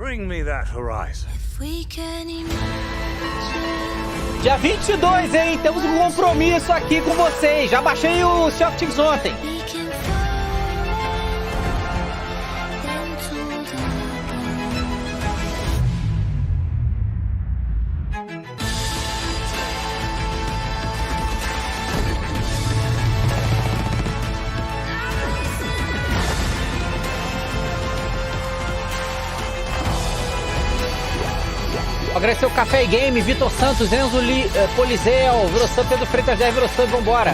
Bring me that horizon. Dia 22, hein? Temos um compromisso aqui com vocês. Já baixei o Sea of Thieves ontem. Agradecer o Café e Game, Vitor Santos, Enzo Polizel, virou sub, Pedro Freitas 10, virou sub, vambora.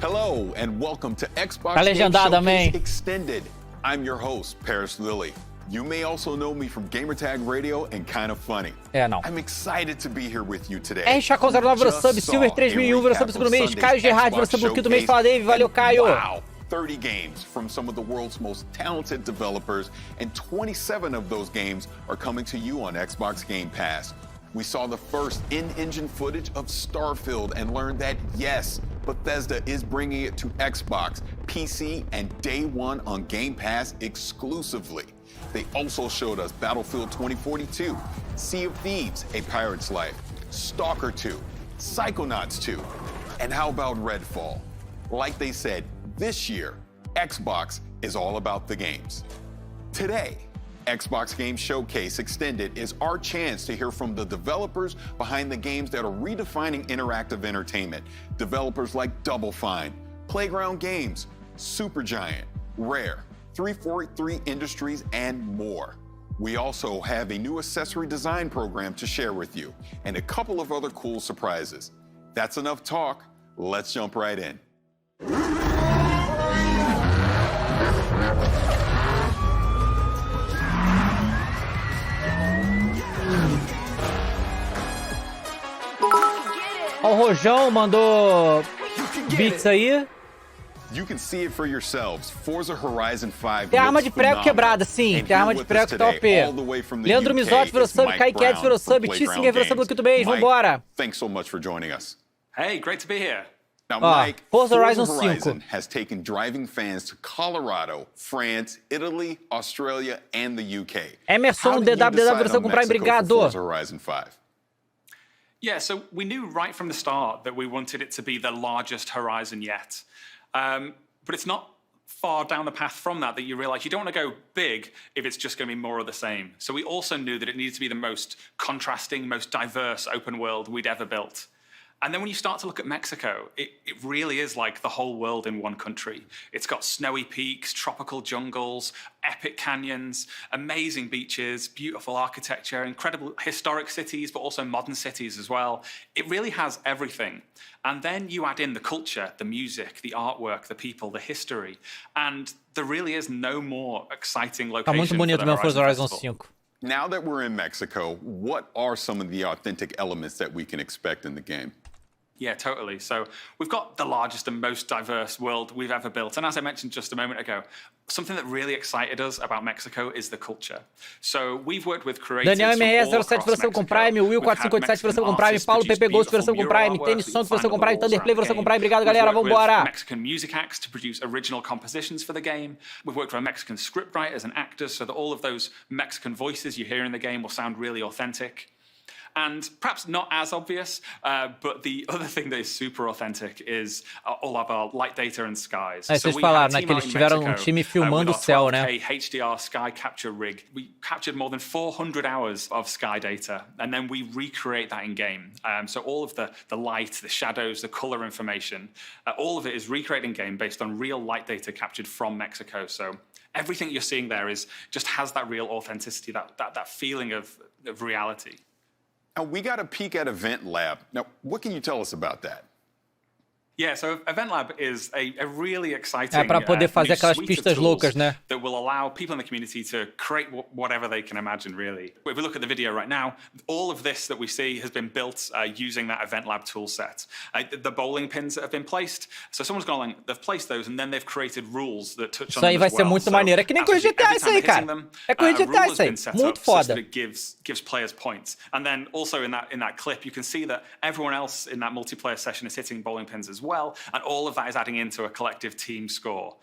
Hello and welcome to Xbox Tá Game legendado, amém. Showcase Extended. I'm your host, Paris Lilly. You may also know me from Gamertag Radio and Kind of Funny. Não. I'm excited to be here with you today. R Chacon09 virou sub, Silver 3001 virou sub segundo mês, Caio Gerard virou sub do mês, fala Davy, valeu Caio. Wow, 30 games from some of the world's most talented developers, and 27 of those games are coming to you on Xbox Game Pass. We saw the first in-engine footage of Starfield and learned that, yes, Bethesda is bringing it to Xbox, PC, and day one on Game Pass exclusively. They also showed us Battlefield 2042, Sea of Thieves, A Pirate's Life, Stalker 2, Psychonauts 2, and how about Redfall? Like they said, this year, Xbox is all about the games. Today, Xbox Game Showcase Extended is our chance to hear from the developers behind the games that are redefining interactive entertainment. Developers like Double Fine, Playground Games, Supergiant, Rare, 343 Industries, and more. We also have a new accessory design program to share with you, and a couple of other cool surprises. That's enough talk. Let's jump right in. Ó, o Rojão mandou bits aí. You can see it for yourselves. Forza Horizon 5 Tem arma de looks prego phenomenal. quebrada, sim. And Tem arma here de with prego us que tá today, OP. all the way from the Leandro UK, Mizotti virou is sub, Mike Kai Cats Brown virou from sub, Playground Tissinger virou sub do Games. quinto mês, Mike, vambora. thanks so much for joining us. Hey, great to be here. Now, Ó, Mike, Forza Horizon Forza 5. Horizon has taken driving fans to Colorado, France, Italy, Australia, and the UK. Emerson How did you DWW decide virou sub on com Prime, Mexico for obrigado. Forza Horizon 5? Yeah, so we knew right from the start that we wanted it to be the largest Horizon yet. But it's not far down the path from that you realize you don't want to go big if it's just going to be more of the same. So we also knew that it needed to be the most contrasting, most diverse open world we'd ever built. And then when you start to look at Mexico, it really is like the whole world in one country. It's got snowy peaks, tropical jungles, epic canyons, amazing beaches, beautiful architecture, incredible historic cities, but also modern cities as well. It really has everything. And then you add in the culture, the music, the artwork, the people, the history. And there really is no more exciting Tá location muito for bonito the meu Forza Horizon Festival. 5. Now that we're in Mexico, what are some of the authentic elements that we can expect in the game? Yeah, totally. So we've got the largest and most diverse world we've ever built. And as I mentioned just a moment ago, something that really excited us about Mexico is the culture. So we've worked with creators Daniel from all MRS07 across versão com Mexico. Prime, Will We've had 457 versão com Mexican Prime, artists Paulo produce PP Ghost beautiful versão com mural Prime, artwork Tennis that you Songs find versão on com the Prime, walls Thunderplay around the versão com game. Prime, obrigado We've galera, worked with vambora. Mexican music acts to produce original compositions for the game. We've worked with Mexican scriptwriters and actors so that all of those Mexican voices you hear in the game will sound really authentic. And perhaps not as obvious, but the other thing that is super authentic is all of our light data and skies. Vocês falaram, né, que eles tiveram um time filmando o céu, né? HDR sky capture rig. We captured more than 400 hours of sky data, and then we recreate that in game. So all of the light, the shadows, the color information, all of it is recreated in game based on real light data captured from Mexico. So everything you're seeing there just has that real authenticity, that feeling of reality. Now, we got a peek at Event Lab. Now, what can you tell us about that? Yeah, so Event Lab is a really exciting para poder fazer aquelas suite pistas of tools loucas, né? that will allow people in the community to create whatever they can imagine, really. If we look at the video right now, all of this that we see has been built using that Event Lab tool set. The bowling pins that have been placed, so someone's gone along, they've placed those, and then they've created rules that touch on them as well. Isso aí vai ser muito maneiro. É que nem com o GTA isso aí, cara. É com o GTA isso aí. Muito foda. It gives players points. And then also in that clip, you can see that everyone else in that multiplayer session is hitting bowling pins as well, and all of that is adding into a collective team score.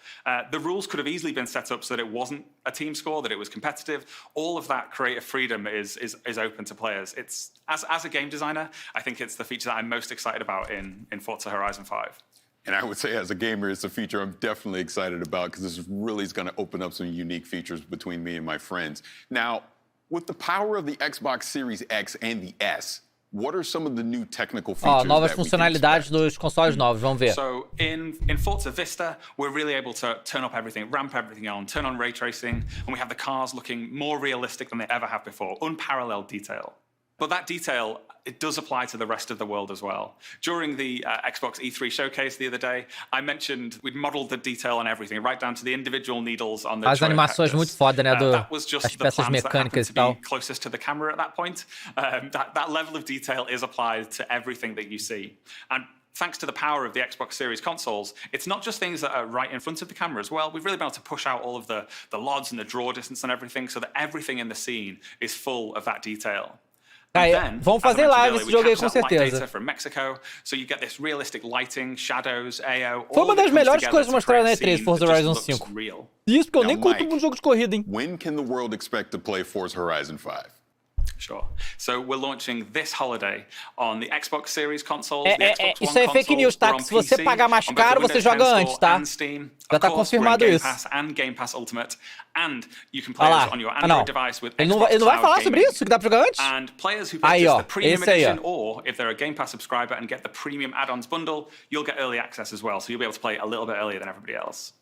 The rules could have easily been set up so that it wasn't a team score, that it was competitive. All of that creative freedom is open to players. It's as a game designer, I think it's the feature that I'm most excited about in Forza Horizon 5. And I would say as a gamer, it's a feature I'm definitely excited about because this really is going to open up some unique features between me and my friends. Now, with the power of the Xbox Series X and the S, what are some of the new technical features novas funcionalidades dos consoles novos, vamos ver. So in Forza Vista, we're really able to turn up everything, ramp everything on, turn on ray tracing, and we have the cars looking more realistic than they ever have before, unparalleled detail. But that detail, it does apply to the rest of the world as well. During the Xbox E3 showcase the other day, I mentioned we'd modeled the detail on everything, right down to the individual needles on the As animações muito foda, né, das peças mecânicas e tal. Closest to the camera at that point. That level of detail is applied to everything that you see. And thanks to the power of the Xbox Series consoles, it's not just things that are right in front of the camera as well. We've really been able to push out all of the LODs and the draw distance and everything so that everything in the scene is full of that detail. Vamos fazer live esse jogo aí com certeza. Foi uma das melhores coisas mostradas na E3, Forza Horizon 5. Isso porque eu nem curto um jogo de corrida, hein? When can the world expect to play Forza Horizon 5? Sure. So we're launching this holiday on the Xbox Series consoles, isso é fake news, tá? Que se você pagar mais caro, você joga antes, tá? Já tá confirmado isso. Game Pass Ultimate, and you can play on your Android device with ele não vai falar sobre isso, que dá pra jogar antes? And players who purchase the premium edition, or if they're a Game Pass subscriber and get the premium add-ons bundle, you'll get early access as well, so you'll be able to play a little bit earlier than everybody else.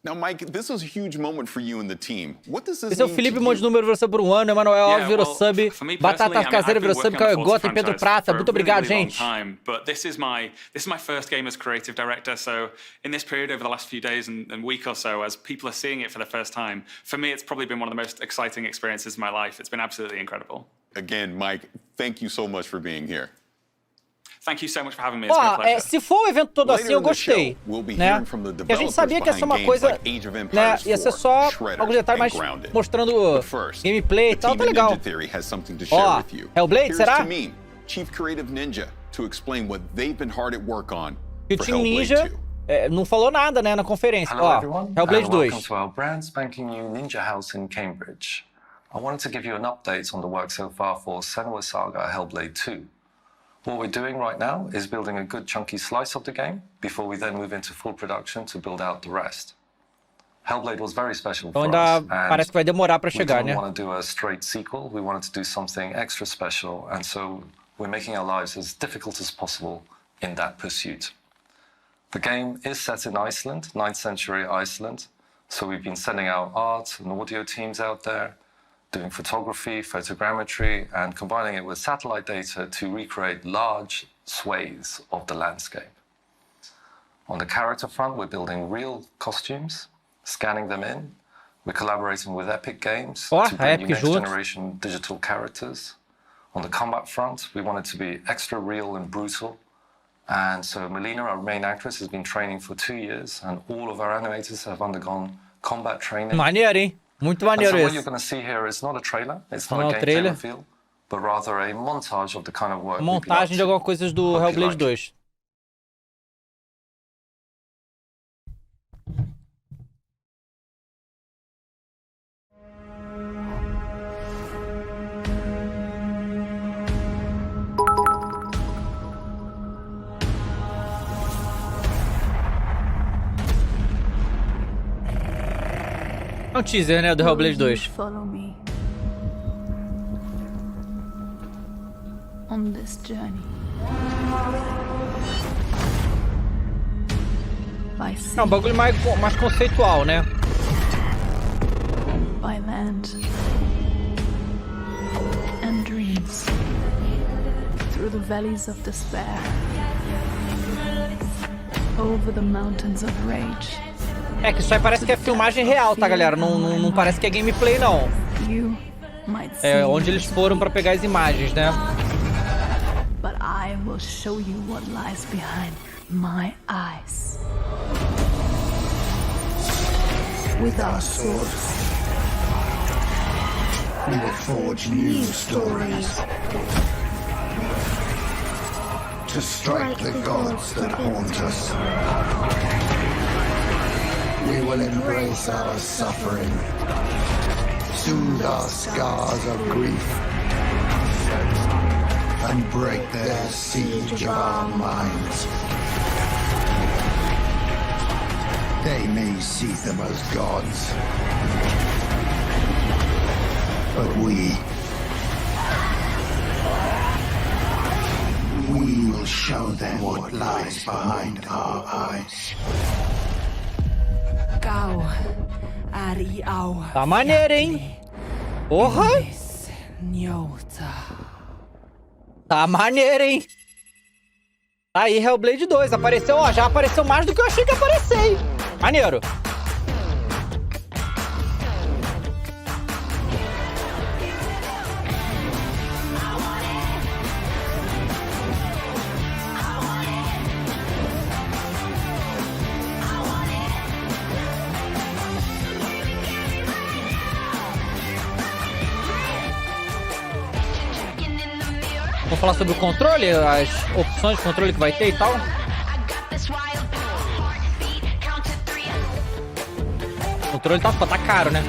Now, Mike, this was a huge moment for you and the team. What does this Esse é o Felipe Monte Número virou sub por um ano, Emanuel virou sub, Batata Caseira virou sub, Caio Gota e Pedro Prata. Muito obrigado, gente. But this is my first game as creative director, so in this period over the last few days and week or so, as people are seeing it for the first time, for me it's probably been one of the most exciting experiences of my life. It's been absolutely incredible. Again, Mike, thank you so much for being here. Thank you so much for having me. It's been a pleasure. Se for o evento todo assim, eu gostei, né? E a gente sabia que ia ser uma coisa, né? Ia ser só alguns detalhes, mas mostrando gameplay e tal, tá legal. Hellblade, será? Chief Creative Ninja to explain what they've been hard at work on. E o Team Ninja não falou nada, né, na conferência. Hello everyone, Hellblade 2. Welcome to our brand spanking new Ninja House in Cambridge. I wanted to give you an update on the work so far for Senua Saga Hellblade 2. What we're doing right now is building a good chunky slice of the game before we then move into full production to build out the rest. Hellblade was very special for us, parece que vai demorar para chegar, we né? didn't want to do a straight sequel, we wanted to do something extra special, and so we're making our lives as difficult as possible in that pursuit. The game is set in Iceland, 9th century Iceland, so we've been sending out art and audio teams out there, doing photography, photogrammetry, and combining it with satellite data to recreate large swathes of the landscape. On the character front, we're building real costumes, scanning them in. We're collaborating with Epic Games to bring you next-generation digital characters. On the combat front, we want it to be extra real and brutal. And so Melina, our main actress, has been training for 2 years, and all of our animators have undergone combat training. Maneiro, hein? Muito maneiro isso. What you're going to see here is not a trailer, it's not a gameplay reveal, but rather a montage of the kind of work montagem de algumas coisas do Hellblade 2. É um teaser, né, do Hellblade 2. Follow me on this journey. É um bagulho mais conceitual, né? By land and dreams, through the valleys of despair, over the mountains of rage. É que isso aí parece que é filmagem real, tá, galera? Não parece que é gameplay, não. É onde eles foram pra pegar as imagens, né? But I will show you what lies behind my eyes. With our swords, we will forge new stories to strike the gods that haunt us. We will embrace our suffering, soothe our scars of grief, and break their siege of our minds. They may see them as gods, but we will show them what lies behind our eyes. Tá maneiro, hein? Porra! Tá maneiro, hein? Tá aí, Hellblade 2. Apareceu, ó, já apareceu mais do que eu achei que ia aparecer, hein? Maneiro. Vamos falar sobre o controle, as opções de controle que vai ter e tal. O controle tá caro, né?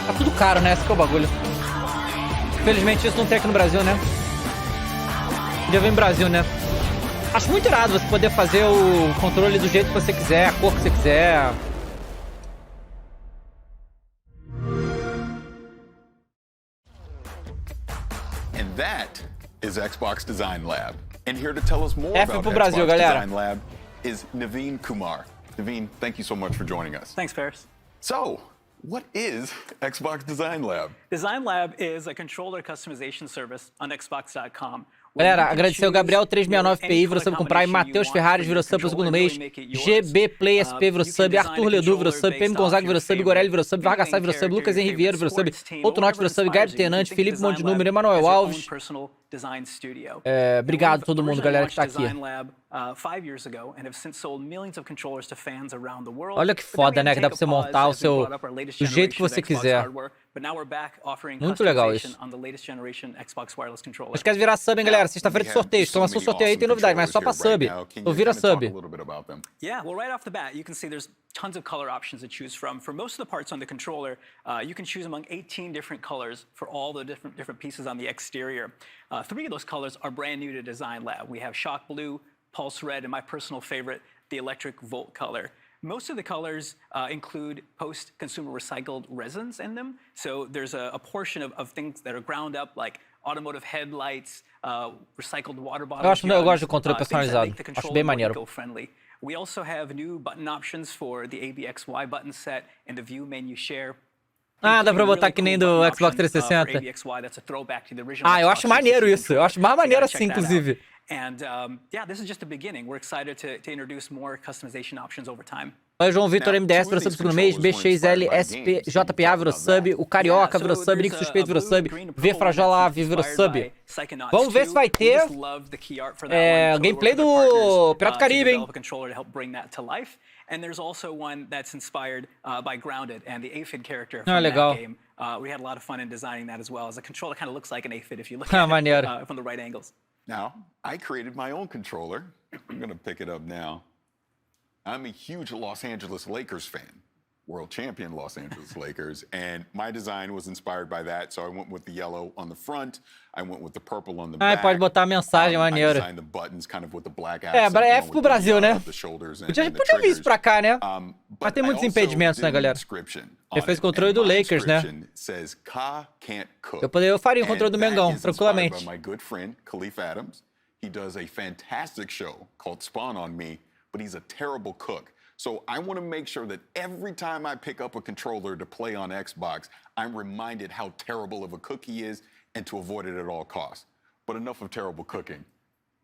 Tá tudo caro, né? Esse que é o bagulho. Infelizmente isso não tem aqui no Brasil, né? Podia vir no Brasil, né? Acho muito irado você poder fazer o controle do jeito que você quiser, a cor que você quiser. And that is Xbox Design Lab. And here to tell us more about pro Brasil, Xbox galera. Design Lab is Naveen Kumar. Naveen, thank you so much for joining us. Thanks, Paris. So, what is Xbox Design Lab? Design Lab is a controller customization service on Xbox.com. Galera, agradecer o Gabriel 369PI, virou sub comprar, e Matheus Ferrares virou sub pro segundo mês, GB Play SP virou sub, Arthur Ledu virou sub, PM Gonzaga virou sub, Gorelli virou sub, Vargas Sá virou sub, Lucas Henrique Vieira virou sub, Outro Norte virou sub, Gabi Tenante, Felipe Monte de Número, Emanuel Alves. Obrigado a todo mundo, galera, que tá aqui. Olha que foda, né, que dá pra você montar o seu do jeito que você quiser. Muito legal isso. Não esquece de virar sub, hein, galera. Sexta-feira de sorteio. Exclamação sorteio aí, tem novidade, mas só pra sub. Então vira sub. Yeah, well, right off the bat, you can see there's tons of color options to choose from. For most of the parts on the controller, you can choose among 18 different colors for all the different pieces on the exterior. 3 of those colors are brand new to Design Lab. We have Shock Blue, Pulse Red, and my personal favorite, the Electric Volt color. Most of the colors include post-consumer recycled resins in them. So there's a portion of things that are ground up, like automotive headlights, recycled water bottles. Eu gosto do controle personalizado. Acho bem maneiro. We also have new button options for the ABXY button set and the View Menu Share. Ah, dá pra botar que nem do Xbox 360. Ah, eu acho maneiro isso. Eu acho mais maneiro assim, inclusive. And yeah, this is just the beginning. We're excited to introduce more customization options over time. Olha, João Vitor MDS virou sub segundo mês, BXLSP, JPA virou sub, o Carioca virou sub, Nick Suspeito virou sub, V Frajola virou sub. Vamos ver se vai ter gameplay do Pirata do Caribe, hein? And there's also one that's inspired by Grounded and the aphid character from that game. We had a lot of fun in designing that as well, as the controller kind of looks like an aphid if you look at it from the right angles. Now, I created my own controller. I'm going to pick it up now. I'm a huge Los Angeles Lakers fan. world champion Los Angeles Lakers. And my design was inspired by that, so I went with the yellow on the front, I went with the purple on the back. Pode botar a mensagem maneira. I designed the buttons kind of with the black accent, F pro Brasil, né? Podia vir isso pra cá, né? Mas tem muitos impedimentos, né, galera? Ele fez o controle do Lakers, né? Eu faria o controle do Mengão, tranquilamente. My good friend, Khalif Adams. He does a fantastic show called Spawn on Me, but he's a terrible cook. So I want to make sure that every time I pick up a controller to play on Xbox, I'm reminded how terrible of a cook he is and to avoid it at all costs. But enough of terrible cooking.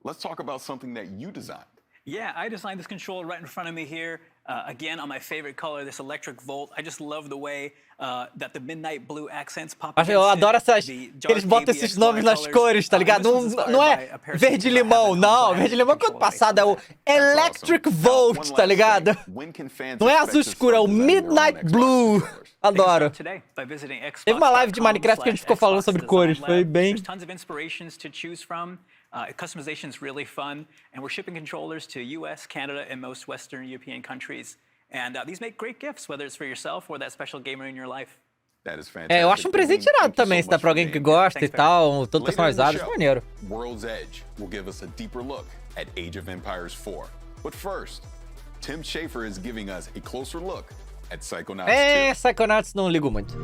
Let's talk about something that you designed. Yeah, I designed this controller right in front of me here. Again, on my favorite color, this electric volt. I just love the way that the midnight blue accents pop up. Eu adoro essas... Eles botam esses nomes nas cores, tá ligado? Não é verde-limão, não. Verde-limão que ano passado é o Electric Volt, tá ligado? Não é azul escuro, é o Midnight Blue. Adoro. Teve uma live de Minecraft que a gente ficou falando sobre cores. Foi bem... Customization is really fun, and we're shipping controllers to US, Canada, and most Western European countries. And these make great gifts, whether it's for yourself or that special gamer in your life. That is fantastic. Eu acho um presente irado também, se dá pra alguém que gosta e tal, todo personalizado, isso é maneiro. World's Edge will give us a deeper look at Age of Empires 4. But first, Tim Schafer is giving us a closer look at Psychonauts 2. Psychonauts não ligo muito.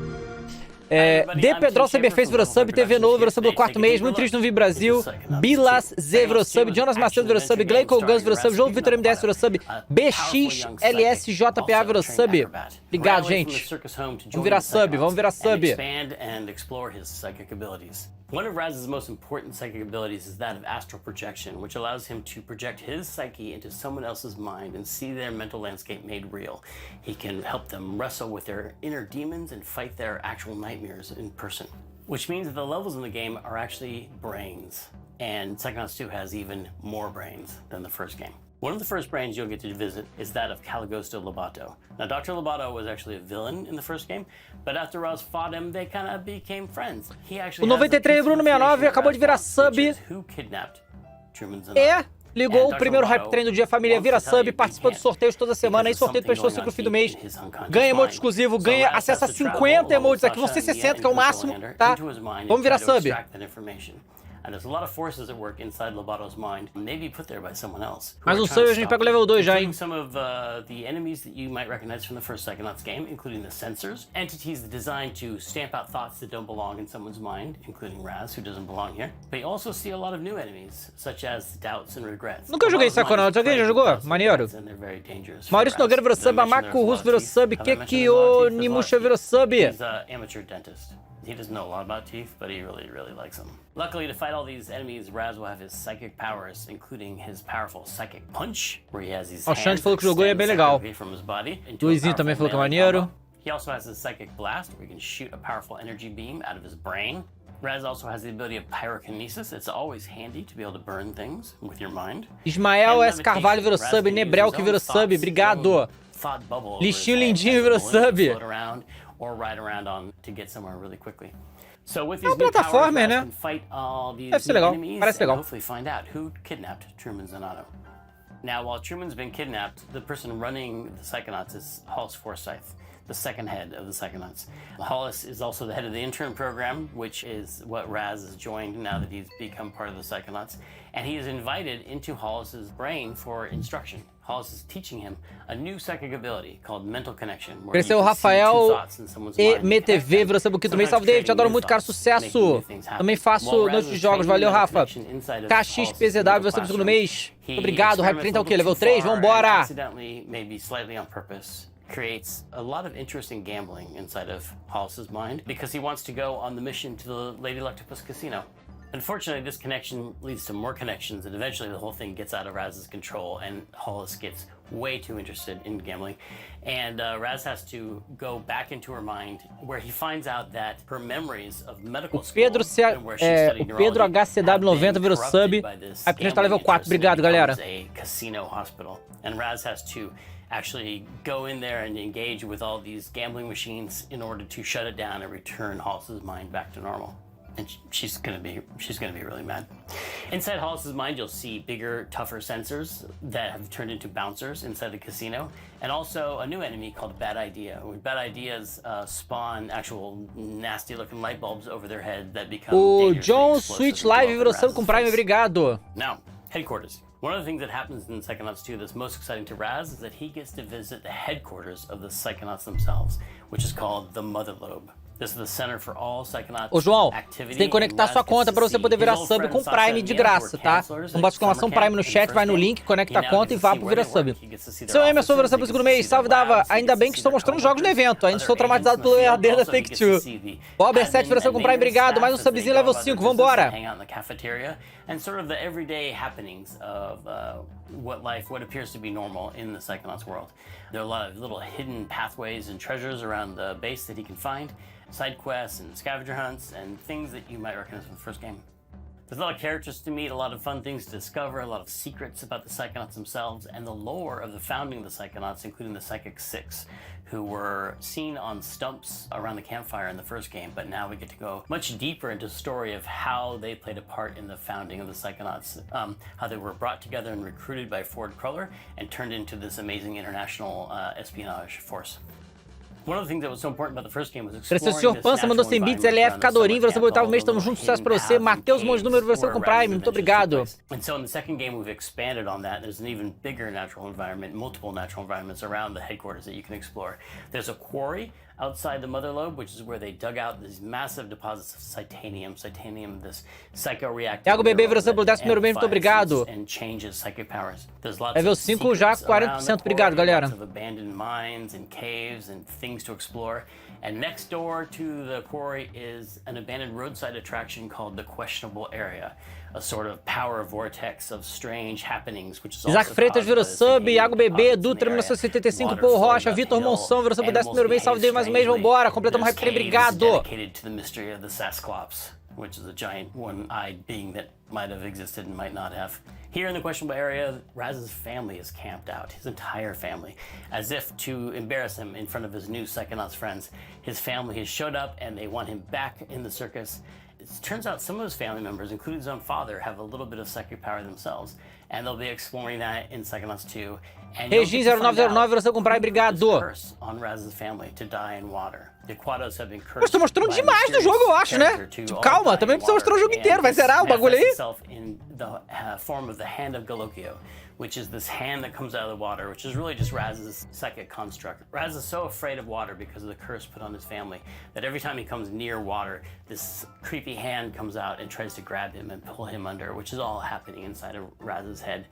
D. Pedrol CBFace virou sub, TV Novo virou sub do quarto mês, muito triste no Vi Brasil, Bilas Z virou sub, Jonas Macedo virou sub, Gleico Guns virou sub, João Vitor MDS virou sub, BXLSJPA virou sub. Obrigado, gente. Vamos virar sub, vamos virar sub. One of Raz's most important psychic abilities is that of astral projection, which allows him to project his psyche into someone else's mind and see their mental landscape made real. He can help them wrestle with their inner demons and fight their actual nightmares in person. Which means that the levels in the game are actually brains. And Psychonauts 2 has even more brains than the first game. One of the first brains you'll get to visit is that of Caligosto Lobato. Now, Dr. Lobato was actually a villain in the first game, but after Ross fought him, they kind of became friends. He actually o 93 Bruno 69 acabou de virar sub. Ligou o primeiro Hype Train do dia, família vira sub, participa dos sorteios toda semana, aí sorteio do Pessoa Ciclo fim do mês, ganha emote exclusivo, ganha acesso a 50 emotes, aqui vão ser 60, que é o máximo, tá? Vamos virar sub. Mais um sub, a gente pega o level 2 já, hein? Some of the enemies that you might recognize from the first Psychonauts game, including the censors, entities designed to stamp out thoughts that don't belong in someone's mind, including Raz, who doesn't belong here. But you also see a lot of new enemies, such as doubts and regrets. Nunca joguei Psychonauts, alguém já jogou? Maneiro. Maurício Nogueira virou sub, Amaku Russo virou sub, Kekio Nimusha virou sub. He's an amateur dentist. He doesn't know a lot about teeth, but he really likes them. Luckily, to fight all these enemies, Raz will have his psychic powers, including his powerful psychic punch, where he has these hands falou que jogou e é bem legal. From his body. Luizinho também falou que é maneiro. He also has his psychic blast, where he can shoot a powerful energy beam out of his brain. Raz also has the ability of pyrokinesis. It's always handy to be able to burn things with your mind. Ismael S. Carvalho virou sub, Nebrel que virou sub, obrigado. Lixinho Lindinho virou sub. Or ride around on to get somewhere really quickly. So with É uma plataforma, né? Deve ser legal, parece legal. Hopefully find out who kidnapped Truman Zanotto. Now, while Truman's been kidnapped, the person running the Psychonauts is Hollis Forsyth, the second head of the Psychonauts. Hollis is also the head of the intern program, which is what Raz has joined now that he's become part of the Psychonauts. And he is invited into Hollis's brain for instruction. Hollis is teaching him a new psychic ability called mental connection. Cresceu o Rafael e MTV, virou sub também. Salve, David, adoro muito, cara, sucesso. Também faço noites de jogos, valeu, Rafa. KXPZW, você no segundo mês. Obrigado, Hype Train tá o quê? Level 3? Vambora! Creates a lot of interest in gambling inside of Hollis's mind because he wants to go on the mission to the Lady Luctopus Casino. Unfortunately, this connection leads to more connections, and eventually the whole thing gets out of Raz's control, and Hollis gets way too interested in gambling. And Raz has to go back into her mind, where he finds out that her memories of medical school, where she studied neurology, Pedro HCW90 virou sub. Aí a gente tá level 4, obrigado, galera. A casino hospital, and Raz has to actually go in there and engage with all these gambling machines in order to shut it down and return Hollis's mind back to normal. And she's gonna be really mad. Inside Hollis's mind, you'll see bigger, tougher sensors that have turned into bouncers inside the casino, and also a new enemy called Bad Idea. Bad Ideas spawn actual nasty-looking light bulbs over their head that become O John Switch Live virou sub com Prime, obrigado. Now, headquarters. One of the things that happens in Psychonauts 2 that's most exciting to Raz is that he gets to visit the headquarters of the Psychonauts themselves, which is called the Mother Lobe. This is the center for all Psychonauts. Ô João, você tem que conectar sua conta para você poder virar sub com Prime de graça, tá? Então bota exclamação Prime no chat, vai no link, conecta a conta e vá pro Vira Sub. Seu Emerson vira sub pro segundo mês, salve Dava. Ainda bem que estou mostrando jogos no evento, ainda estou traumatizado pelo EAD da Take-Two. Bob R7 vira sub com Prime, obrigado. Mais um subzinho level 5, vambora. And sort of the everyday happenings of what appears to be normal in the Psychonauts world. There are a lot of little hidden pathways and treasures around the base that he can find, side quests and scavenger hunts, and things that you might recognize from the first game. There's a lot of characters to meet, a lot of fun things to discover, a lot of secrets about the Psychonauts themselves, and the lore of the founding of the Psychonauts, including the Psychic Six, who were seen on stumps around the campfire in the first game, but now we get to go much deeper into the story of how they played a part in the founding of the Psychonauts, how they were brought together and recruited by Ford Cruller and turned into this amazing international espionage force. One of the things that was so important about the first game was exploring Sr. Pança mandou 100 bits, LF Cadorim, vira sub 8º mês, tamo junto, sucesso pra você. Matheus Monte Número, vira sub com Prime, muito obrigado. And so in the second game we've expanded on that. There's an even bigger natural environment, multiple natural environments around the headquarters that you can explore. There's a quarry outside the Mother Lobe, which is where they dug out these massive deposits of Titanium, this psychoreactive Thiago Bebê vira sub pro 11º mês, muito obrigado. And changes psychic powers. There's lots Level of 5 já, 40%, obrigado, galera. Lots of abandoned mines and caves and things to explore. And next door to the quarry is an abandoned roadside attraction called the Questionable Area, a sort of power vortex of strange happenings, which is also Isaac Freitas virou sub, Iago Bebê, Dutra 1975, Paul Rocha, Vitor Monção virou sub pro 11º mês, salve David mais um mês, vambora, completamos o hype, obrigado. Dedicated to the mystery of the Sasclops, which is a giant one-eyed being that might have existed and might not have. Here in the Questionable Area, Raz's family is camped out, his entire family, as if to embarrass him in front of his new Psychonauts friends. His family has showed up and they want him back in the circus. It turns out some of his family members, including his own father, have a little bit of psychic power themselves, and they'll be exploring that in Psychonauts 2. Regin0909 vira sub com Prime, obrigado. Curse on Raz's family to die in water. The Quados have been cursed. Eu estou mostrando demais do jogo, eu acho, né? Tipo, calma, também precisa mostrar o jogo inteiro, vai zerar o bagulho aí. In the form of the Hand of Galocchio, which is this hand that comes out of the water, which is really just Raz's psychic construct. Raz is so afraid of water because of the curse put on his family that every time he comes near water, this creepy hand comes out and tries to grab him and pull him under, which is all happening inside of Raz's head.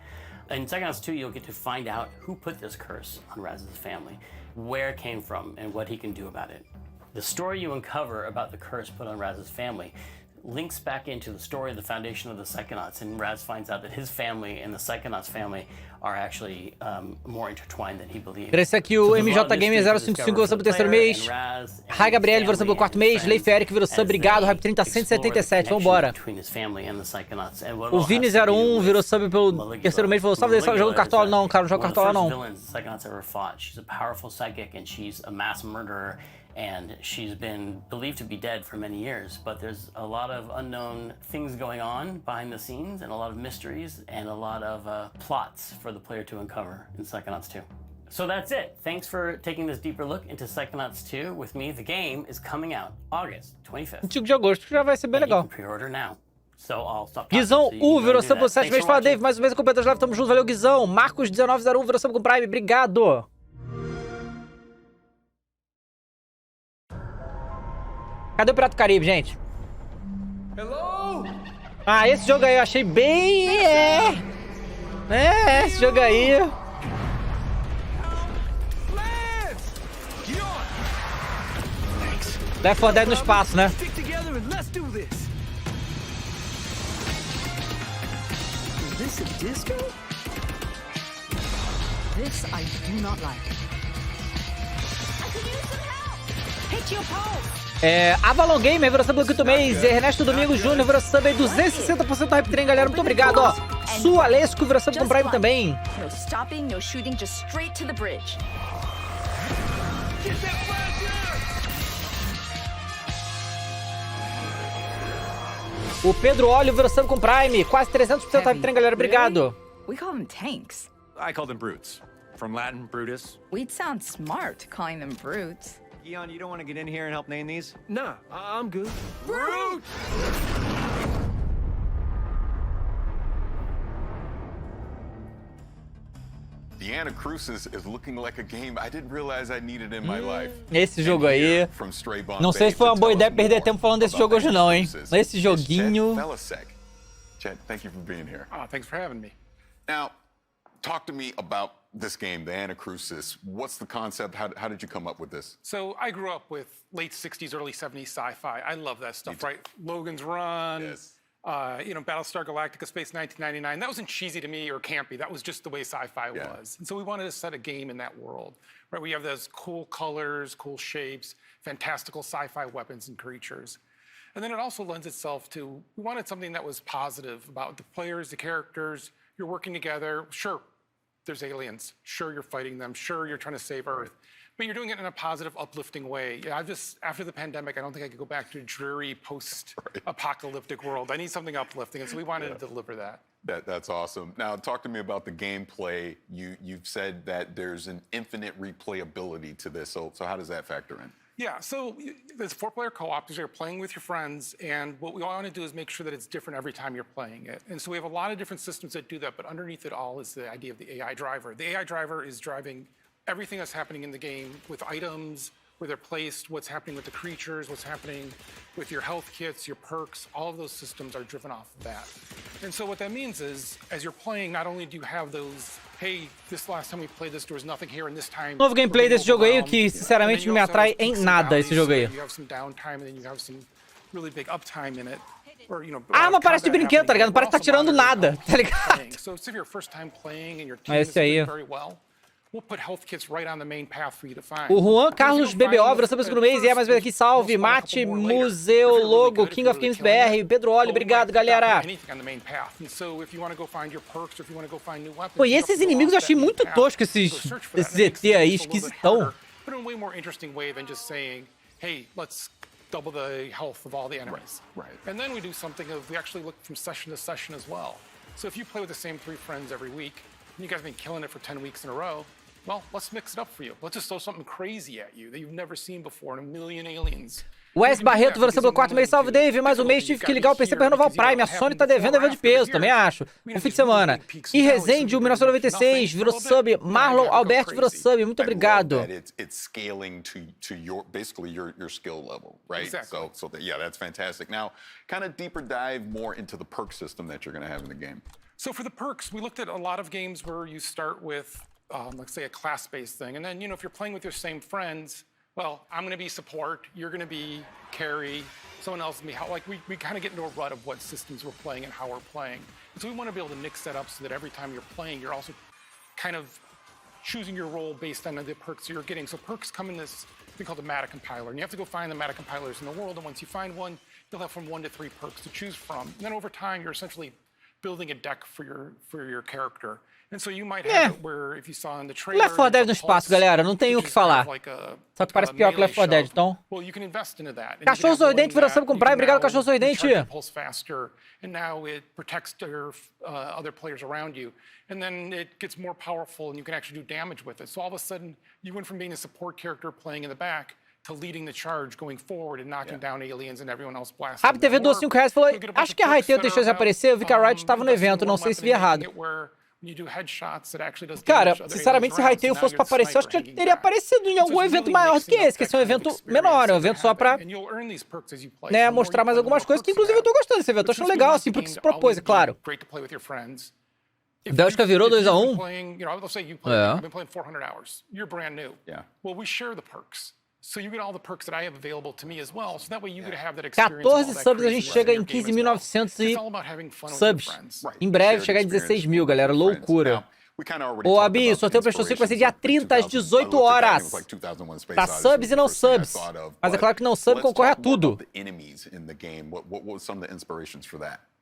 In Psychonauts 2, you'll get to find out who put this curse on Raz's family, where it came from, and what he can do about it. The story you uncover about the curse put on Raz's family links back into the story of the foundation of the Psychonauts, and Raz finds out that his family and the Psychonauts family are actually more intertwined than he believed. Esse aqui o MJ Gamer 055 virou sub pro 3º mês. Rai Gabriel virou sub pro 4º mês. Leif Eric virou sub, obrigado. Hype 30 177, vambora. O Vini01 virou sub pelo 3º mês, falou, salve, salve, jogo Cartola. Não, cara, não jogo Cartola não. She's a powerful psychic and she's a mass murderer. And she's been believed to be dead for many years, but there's a lot of unknown things going on behind the scenes and a lot of mysteries and a lot of plots for the player to uncover in Psychonauts 2. So that's it. Thanks for taking this deeper look into Psychonauts 2 with me. The game is coming out August 25th. 5 de agosto, já vai ser bem legal. Pre-order now. So I'll stop Guizão, virou sub pro 7 mês. Fala, Dave, mais um mês completo live, tamo junto, valeu, Guizão. Marcos 1901 virou sub com Prime, obrigado. Cadê o Prato Caribe, gente? Hello? Ah, esse jogo aí eu achei bem... esse jogo aí... Left 4 Dead no espaço, né? This I do not like. I could use some help. Hit your pulse. Avalon Gamer virou sub do 5º mês. Ernesto Domingos Júnior virou sub aí 260% do Hype Train, galera. Muito obrigado, ó. Sualesco virou sub com Prime também. No stopping, no shooting, just straight to the bridge. O Pedro Oliver sub com Prime. Quase 300% time trem, galera. Obrigado. We call them tanks. I call them brutes. From Latin, Brutus. We'd sound smart calling them brutes. Eon, you don't want to get in here and help name these? Nah, I'm good. Brute! The Anacrusis is looking like a game I didn't realize I needed in my life. Esse jogo aí. Não sei se foi uma boa ideia perder tempo falando desse jogo hoje não, hein? Esse joguinho. Chet, thank you for being here. Oh, thanks for having me. Now, talk to me about this game, the Anacrusis. What's the concept? How did you come up with this? So I grew up with late 60s, early 70s sci-fi. I love that stuff, right? Logan's Run. Yes. Battlestar Galactica, Space 1999. That wasn't cheesy to me or campy. That was just the way sci-fi was. And so we wanted to set a game in that world, right? We have those cool colors, cool shapes, fantastical sci-fi weapons and creatures. And then it also lends itself to, we wanted something that was positive about the players, the characters, you're working together. Sure, there's aliens. Sure, you're fighting them. Sure, you're trying to save Earth. But you're doing it in a positive, uplifting way. Yeah, after the pandemic, I don't think I could go back to a dreary, post-apocalyptic world. I need something uplifting, and so we wanted to deliver that. That's awesome. Now, talk to me about the gameplay. You've said that there's an infinite replayability to this, so how does that factor in? Yeah, so there's 4-player co-op, because you're playing with your friends, and what we want to do is make sure that it's different every time you're playing it. And so we have a lot of different systems that do that, but underneath it all is the idea of the AI driver. The AI driver is driving everything that's happening in the game with items, where they're placed, what's happening with the creatures, what's happening with your health kits, your perks, all of those systems are driven off of that. And so what that means is, as you're playing, not only do you have those, hey, this last time we played this, there was nothing here, and this time... Novo gameplay desse jogo aí, que sinceramente não me atrai em nada esse jogo aí. You have some downtime, and then you have some really big uptime in it. A arma parece de brinquedo, tá ligado? Não parece que tá tirando nada, tá ligado? So if you're first time playing and your team is doing very well, we'll put health kits right on the main path for you to find. O Juan Carlos BBO, virou sobre o segundo mês, e é mais uma vez aqui, salve, Mate, Museologo, King of Games BR, Pedro Oli, obrigado, galera. Pô, e esses inimigos eu achei muito toscos, esses ET aí, esquisitão. But in a way more interesting way than just saying, hey, let's double the health of all the enemies. Right. And then we do something of, we actually look from session to session as well. So if you play with the same 3 friends every week, and you guys have been killing it for 10 weeks in a row, well, let's mix it up for you. Let's just throw something crazy at you that you've never seen before, and a million aliens. Wes Barreto, você pelo 4 mês, salve Davy, mais um mês tive que ligar o PC pra renovar o Prime, a Sony tá devendo evento de peso, também acho. Um fim de semana. E Rezende, 1996, virou sub, Marlon Alberto virou sub, muito obrigado. It's scaling to your, basically your skill level, right? Exactly. So yeah, that's fantastic. Now, kind of deeper dive more into the perk system that you're gonna have in the game. So for the perks, we looked at a lot of games where you start with, let's say, a class-based thing. And then, if you're playing with your same friends, well, I'm going to be support, you're going to be carry, someone else will be help. Like, we kind of get into a rut of what systems we're playing and how we're playing. And so we want to be able to mix that up so that every time you're playing, you're also kind of choosing your role based on the perks you're getting. So perks come in this thing called a meta compiler. And you have to go find the meta compilers in the world. And once you find one, you'll have from 1 to 3 perks to choose from. And then over time, you're essentially building a deck for your character. And so you might have it where if you saw in the trailer, Left 4 Dead no espaço, galera, não tem o que falar. Só que parece pior que Left 4 Dead, então. Well, you can invest into that. Cachorro Sorridente virou sub com Prime, obrigado Cachorro Sorridente. Pulse faster, and now it protects their other players around you. And then it gets more powerful and you can actually do damage with it. So all of a sudden, you went from being a support character playing in the back to leading the charge going forward and knocking down aliens and everyone else blasting. Rap TV do R$5 falou, acho que a Raiteu deixou de aparecer, eu vi que a Riot estava no evento, não sei se vi errado. Cara, sinceramente, se Raiteu fosse pra aparecer, eu acho que já teria aparecido em algum evento maior do que esse é um evento menor, é um evento só pra, né, mostrar mais algumas coisas, que inclusive eu tô gostando desse evento, tô achando legal, assim, porque se propôs, é claro. Bélgica virou 2-1. So you get all the perks that I have available to me as well. So that way you could have that experience. 14 subs, a gente chega em 15.900 e subs. Em breve chegar em 16.000, galera. Loucura. Ô, Abi, o sorteio PlayStation 5 vai ser dia 30 às 18 horas. Tá subs e não subs. Mas é claro que não sub concorre a tudo.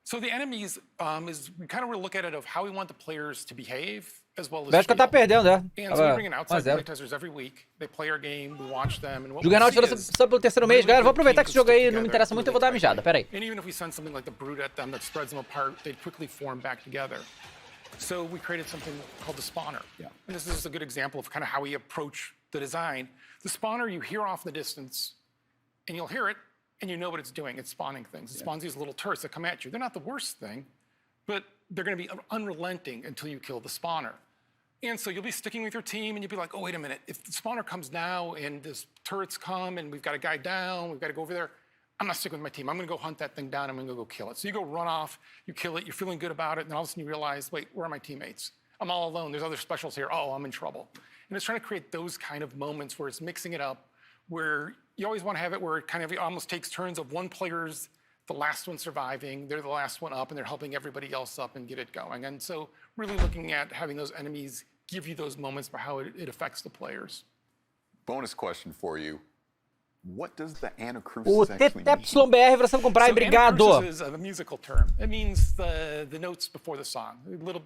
So the enemies is we kind of look at it of how we want the players to behave as well as. Bélgica tá perdendo, né? And so we bring in outside playtesters every week. They play our game, we watch them, and what Juggernaut we tirou só pelo terceiro mês, galera. Vou aproveitar que esse jogo aí não me interessa muito, eu vou dar uma mijada. Pera aí. And even if we send something like the Brute at them that spreads them apart, they quickly form back together. So we created something called the spawner. Yeah. And this is a good example of kind of how we approach the design. The spawner you hear off in the distance, and you'll hear it, and you know what it's doing. It's spawning things. It spawns these little turrets that come at you. They're not the worst thing, but they're going to be unrelenting until you kill the spawner. And so you'll be sticking with your team, and you'll be like, oh, wait a minute. If the spawner comes now, and this turrets come, and we've got a guy down, we've got to go over there, I'm not sticking with my team. I'm going to go hunt that thing down. I'm going to go kill it. So you go run off, you kill it, you're feeling good about it, and then all of a sudden you realize, wait, where are my teammates? I'm all alone. There's other specials here. Oh, I'm in trouble. And it's trying to create those kind of moments where it's mixing it up, where you always want to have it where it kind of almost takes turns of one player's the last one surviving, they're the last one up, and they're helping everybody else up and get it going. And so really looking at having those enemies give you those moments for how it affects the players. Bonus question for you. What does the anacrusis O TTYBR, versão com Prime, obrigado. Anacrusis is a musical term. It means the notes before the song,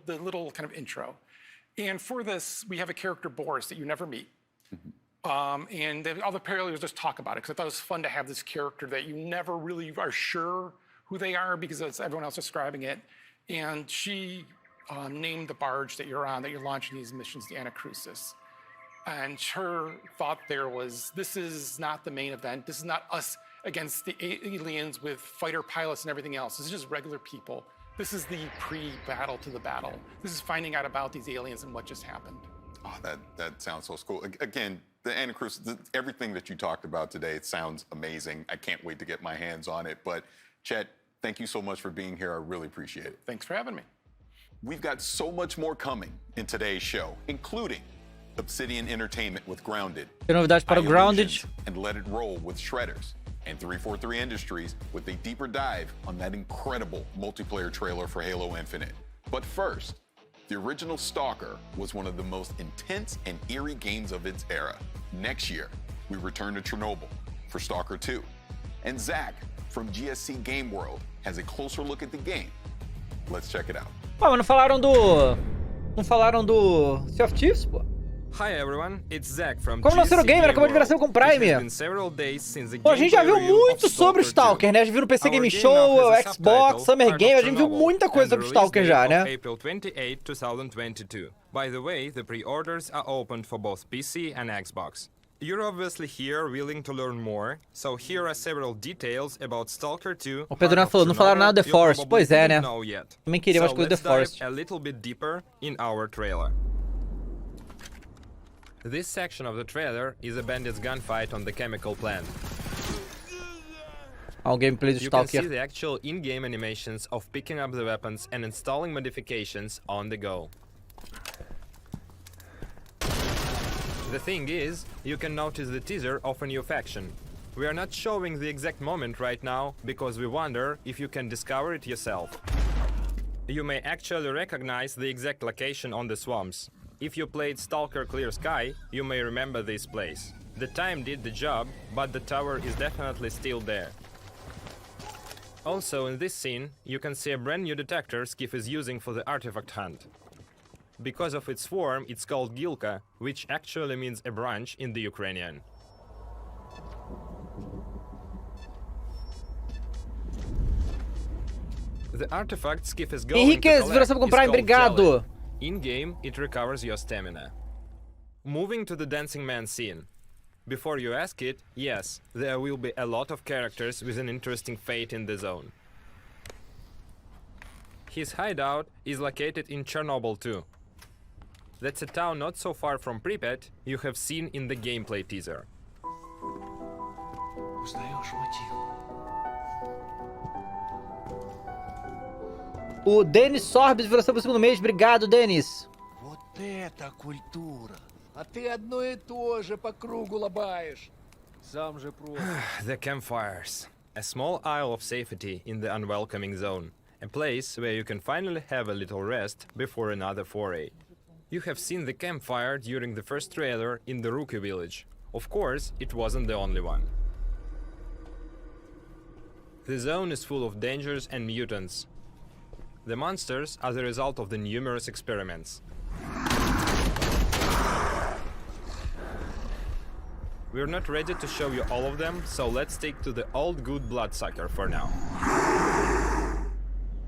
the little kind of intro. And for this, we have a character, Boris, that you never meet. And the other players just talk about it, because I thought it was fun to have this character that you never really are sure who they are, because it's everyone else describing it. And she named the barge that you're on, that you're launching these missions, the Anacrusis. And her thought there was, this is not the main event. This is not us against the aliens with fighter pilots and everything else. This is just regular people. This is the pre-battle to the battle. This is finding out about these aliens and what just happened. Oh, that sounds so cool. Again, the Anacrusis, everything that you talked about today, it sounds amazing. I can't wait to get my hands on it. But Chet, thank you so much for being here. I really appreciate it. Thanks for having me. We've got so much more coming in today's show, including Obsidian Entertainment with Grounded, Tem novidade para o Grounded, and Let It Roll with Shredders, and 343 Industries with a deeper dive on that incredible multiplayer trailer for Halo Infinite. But first, the original Stalker was one of the most intense and eerie games of its era. Next year, we return to Chernobyl for Stalker 2. And Zach from GSC Game World has a closer look at the game. Let's check it out. Pô, mas não falaram do Sea of Thieves, pô? Hi everyone, it's Zach from Como lançaram o game, acabou de versão com Prime. Pô, a gente já viu muito sobre o Stalker, né? A gente viu no PC Game Show, o Xbox, Summer Game, a gente viu muita coisa sobre o Stalker já, né? April 28, 2022. By the way, the pre-orders are open for both PC and Xbox. You're obviously here willing to learn more, so here are several details about Stalker 2. O Pedro falou, não falaram nada do The Forest. Pois é, né? Também queria mais coisa do The Forest. A little bit deeper in our trailer. This section of the trailer is a bandit's gunfight on the chemical plant. O gameplay do Stalker. You can see the actual in-game animations of picking up the weapons and installing modifications on the go. The thing is, you can notice the teaser of a new faction. We are not showing the exact moment right now because we wonder if you can discover it yourself. You may actually recognize the exact location on the swamps. If you played Stalker Clear Sky, you may remember this place. The time did the job, but the tower is definitely still there. Also in this scene, you can see a brand new detector Skiff is using for the artifact hunt. Because of its form, it's called Gilka, which actually means a branch in the Ukrainian. The artifact Skiff is going to collect is called Jelly. In-game, it recovers your stamina. Moving to the Dancing Man scene. Before you ask it, yes, there will be a lot of characters with an interesting fate in the zone. His hideout is located in Chernobyl too. That's a town not so far from Pripyat you have seen in the gameplay teaser. O Denis Sorbes, versão pro segundo mês. Obrigado, Denis. Вот это культура. А ты одно и то же по кругу лобаешь. Сам же просто. The campfires. A small isle of safety in the unwelcoming zone. A place where you can finally have a little rest before another foray. You have seen the campfire during the first trailer in the Rookie village. Of course, it wasn't the only one. The zone is full of dangers and mutants. The monsters are the result of the numerous experiments. We're not ready to show you all of them, so let's stick to the old good bloodsucker for now.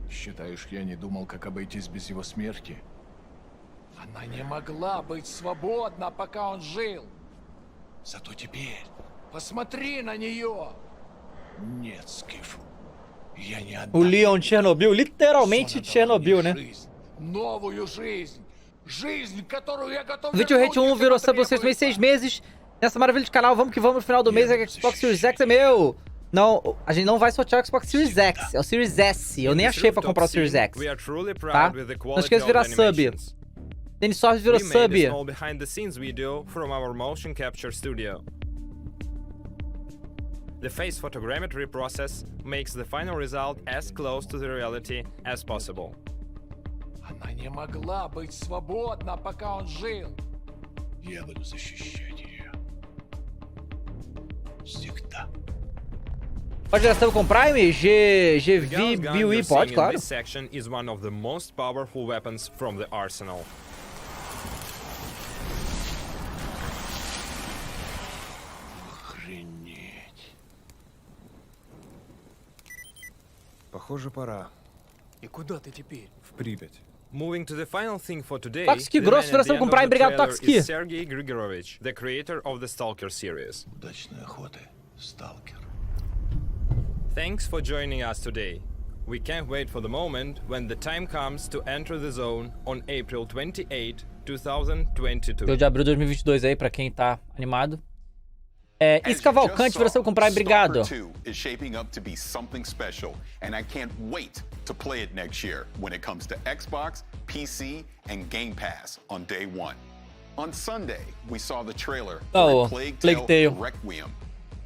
Считаешь, я не думал, как обойтись без его смерти? Она не могла быть свободна, пока он жил. Зато теперь посмотри на нее. Нет, Скиф, я не отдам. O Leon de Chernobyl, literalmente de Chernobyl, né? Новую жизнь. Жизнь, которую я готов. Vídeo Hate 1 virou sub vocês meses, 6 meses. Nessa maravilha de canal, vamos que vamos no final do mês. A Xbox Series X é meu. Não, a gente não vai sortear o Xbox Series X, é o Series S. Eu nem achei pra comprar o Series X, tá? Não esqueça de virar sub. Denis Sorge virou sub. Behind the scenes video from our motion capture studio. The face photogrammetry process makes the final result as close to the reality as possible. Она не могла быть свободна, пока он жил. Я буду защищать ее. Всегда. Pode virar sub com Prime? GVBUI, pode, claro. This section is one of the most powerful weapons from the arsenal. Охренеть. Похоже, пора. И куда ты теперь? В Припять. Moving to the final thing for today, Toxki, grosso, vira sub com Prime, obrigado, Toxki. Sergei Grigorovich, the creator of the Stalker series. Удачной охоты, Stalker. Thanks for joining us today. We can't wait for the moment when the time comes to enter the zone on April 28, 2022. Deu de abril de 2022 aí, pra quem tá animado. Is Cavalcante, vira sub com Prime, obrigado. Stalker 2 is shaping up to be something special, and I can't wait to play it next year when it comes to Xbox, PC, and Game Pass on day one. On Sunday, we saw the trailer for A Plague Tale Requiem,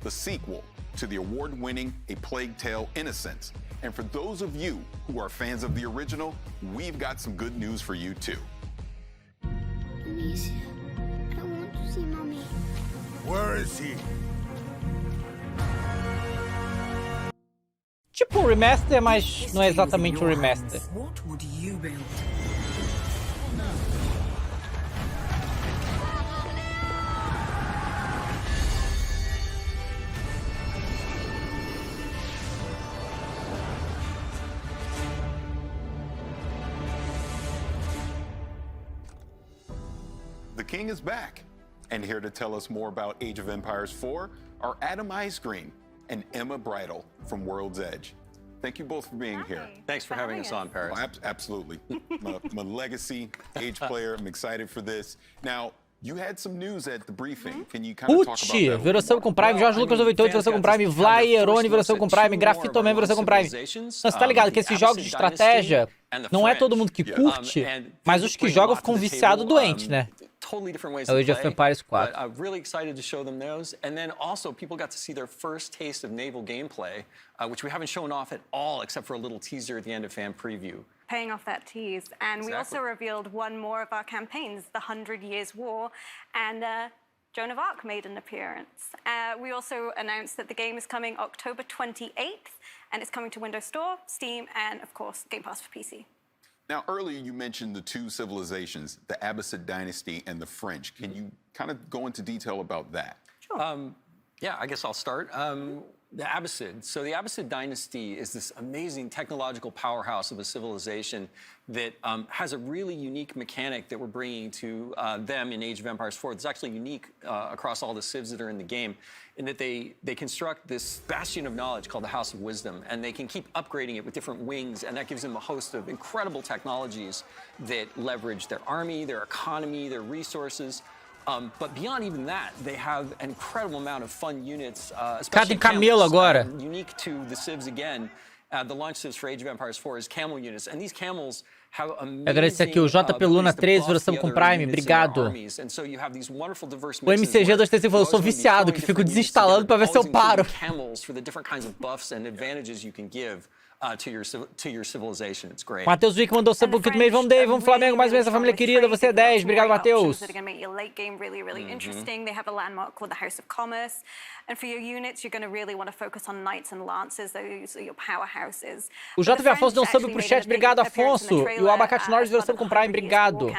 the sequel to the award-winning A Plague Tale Innocence. And for those of you who are fans of the original, we've got some good news for you too. Amicia, I want to see Mommy. Where is he? Tipo um remaster, mas não é exatamente um remaster. What would you build? The king is back, and here to tell us more about Age of Empires 4 are Adam Icegreen and Emma Bridle from World's Edge. Thank you both for being here. Thanks for having us on, Paris. Oh, absolutely. I'm a legacy Age player. I'm excited for this. Now, you had some news at the briefing. Can you kind of talk about that? Virou sub com Prime, Jorge Lucas 98, virou sub com Prime, Vlai Erone, virou sub com Prime, Grafitoman, virou sub com Prime. Você tá ligado que esses jogos de estratégia, não é todo mundo que curte, mas os que jogam ficam viciados doentes, né? Totally different ways É o to Age of play, Empires 4. but I'm really excited to show them those. And then also, people got to see their first taste of naval gameplay, which we haven't shown off at all, except for a little teaser at the end of fan preview. Paying off that tease. And we also revealed one more of our campaigns, the 100 Years' War, and Joan of Arc made an appearance. We also announced that the game is coming October 28th, and it's coming to Windows Store, Steam, and of course, Game Pass for PC. Now, earlier you mentioned the two civilizations, the Abbasid dynasty and the French. Can you kind of go into detail about that? Sure. Yeah, I guess I'll start. The Abbasid. So the Abbasid dynasty is this amazing technological powerhouse of a civilization that has a really unique mechanic that we're bringing to them in Age of Empires 4. It's actually unique across all the civs that are in the game, in that they construct this bastion of knowledge called the House of Wisdom, and they can keep upgrading it with different wings, and that gives them a host of incredible technologies that leverage their army, their economy, their resources. But beyond even that, they have an incredible amount of fun units, especially camels, unique to the civs again. The launch civs for Age of Empires 4 is camel units, and these camels have amazing agradecer aqui o JP Luna 13, viração com Prime, obrigado. O MCG 235 falou, sou viciado, que fico desinstalando pra ver se eu paro. Camels for the different kinds of buffs and advantages you can give. to your civilization. It's great. Matheus Wick mandou sub por mês. Vamos, Dave. Vamos, Flamengo. Mais uma vez, a família querida. Você é 10. Obrigado, Matheus. That are going to make your late game really, really interesting. They have a landmark called the House of Commerce. And for your units, you're going to really want to focus on knights and lancers. Those are your powerhouses. O JV Afonso deu um sub pro chat. Obrigado, Afonso. E o Abacate Norris virou sub com Prime. Obrigado.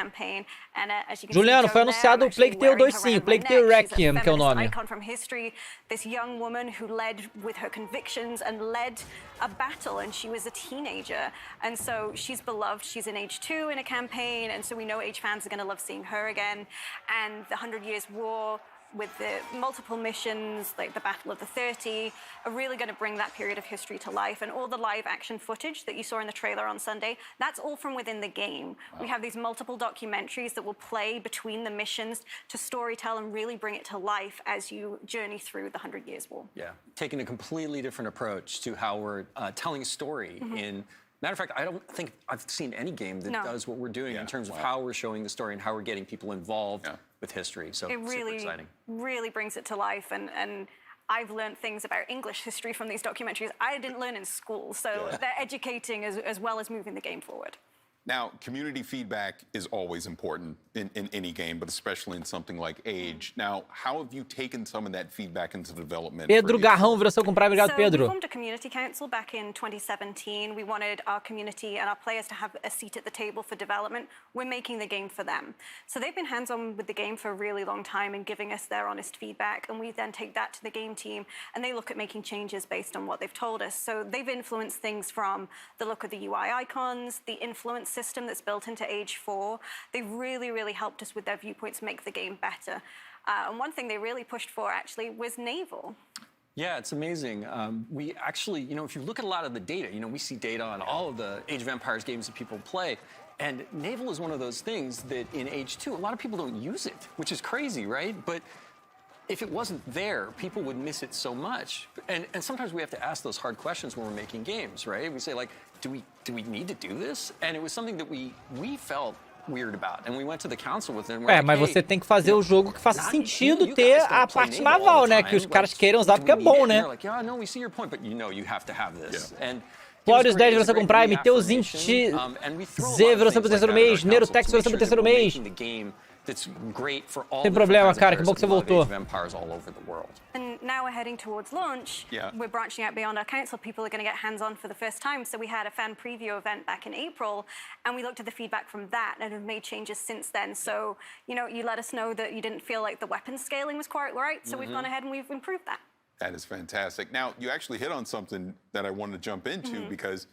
Juliano, foi anunciado o Plague Tale 2 sim. Plague Tale Requiem, que é o nome. From history, this young woman who led with her convictions and led a battle, and she was a teenager, and so she's beloved. She's in Age 2 in a campaign, and so we know Age fans are going to love seeing her again. And the 100 Years War, with the multiple missions, like the Battle of the 30, are really going to bring that period of history to life. And all the live action footage that you saw in the trailer on Sunday, that's all from within the game. Wow. We have these multiple documentaries that will play between the missions to storytell and really bring it to life as you journey through the 100 Years War. Yeah, taking a completely different approach to how we're telling a story in... Matter of fact, I don't think I've seen any game that does what we're doing in terms of how we're showing the story and how we're getting people involved with history. So it really, super exciting. Really brings it to life. And I've learned things about English history from these documentaries I didn't learn in school. So they're educating as well as moving the game forward. Now, community feedback is always important in any game, but especially in something like Age. Now, how have you taken some of that feedback into development? Pedro Garrão virou seu comprar. Obrigado, Pedro. We formed a community council back in 2017. We wanted our community and our players to have a seat at the table for development. We're making the game for them. So they've been hands-on with the game for a really long time and giving us their honest feedback. And we then take that to the game team and they look at making changes based on what they've told us. So they've influenced things from the look of the UI icons, the influence system that's built into Age 4. They've really helped us with their viewpoints make the game better. And one thing they really pushed for, actually, was naval. Yeah, it's amazing. We actually, if you look at a lot of the data, we see data on all of the Age of Empires games that people play. And naval is one of those things that in Age 2, a lot of people don't use it, which is crazy, right? But if it wasn't there, people would miss it so much. And sometimes we have to ask those hard questions when we're making games, right? We say, like, do we need to do this? And it was something that we felt weird about. And we went to the council with them. Mas você tem que fazer o jogo que faça sentido ter a parte naval, né? Que os caras queiram usar porque é bom, né? No, we see your point, but you have to have this. And Glórios 10 virou seu com Prime, Teusint Z virou seu pro terceiro mês, Nerotex virou seu pro terceiro mês. Sem problema, cara, que bom que você voltou. And now we're heading towards launch. We're branching out beyond our council. People are going to get hands-on for the first time. So we had a fan preview event back in April, and we looked at the feedback from that and have made changes since then. So, you let us know that you didn't feel like the weapon scaling was quite right. So we've gone ahead and we've improved that. That is fantastic. Now, you actually hit on something that I wanted to jump into because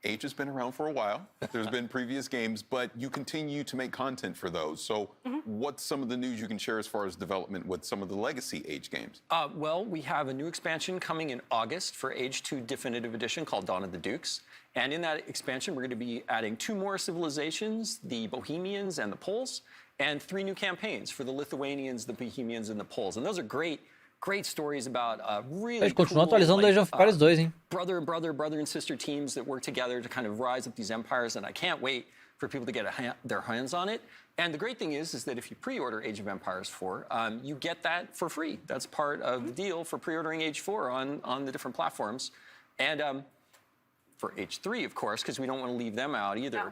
Age has been around for a while. There's been previous games, but you continue to make content for those. So what's some of the news you can share as far as development with some of the legacy Age games? Well, we have a new expansion coming in August for Age 2 Definitive Edition called Dawn of the Dukes. And in that expansion, we're going to be adding 2 more civilizations, the Bohemians and the Poles, and 3 new campaigns for the Lithuanians, the Bohemians, and the Poles. And those are great stories about really cool, brother and sister teams that work together to kind of rise up these empires, and I can't wait for people to get their hands on it. And the great thing is that if you pre-order Age of Empires 4, you get that for free. That's part of the deal for pre-ordering Age 4 on the different platforms. And for Age 3, of course, because we don't want to leave them out either.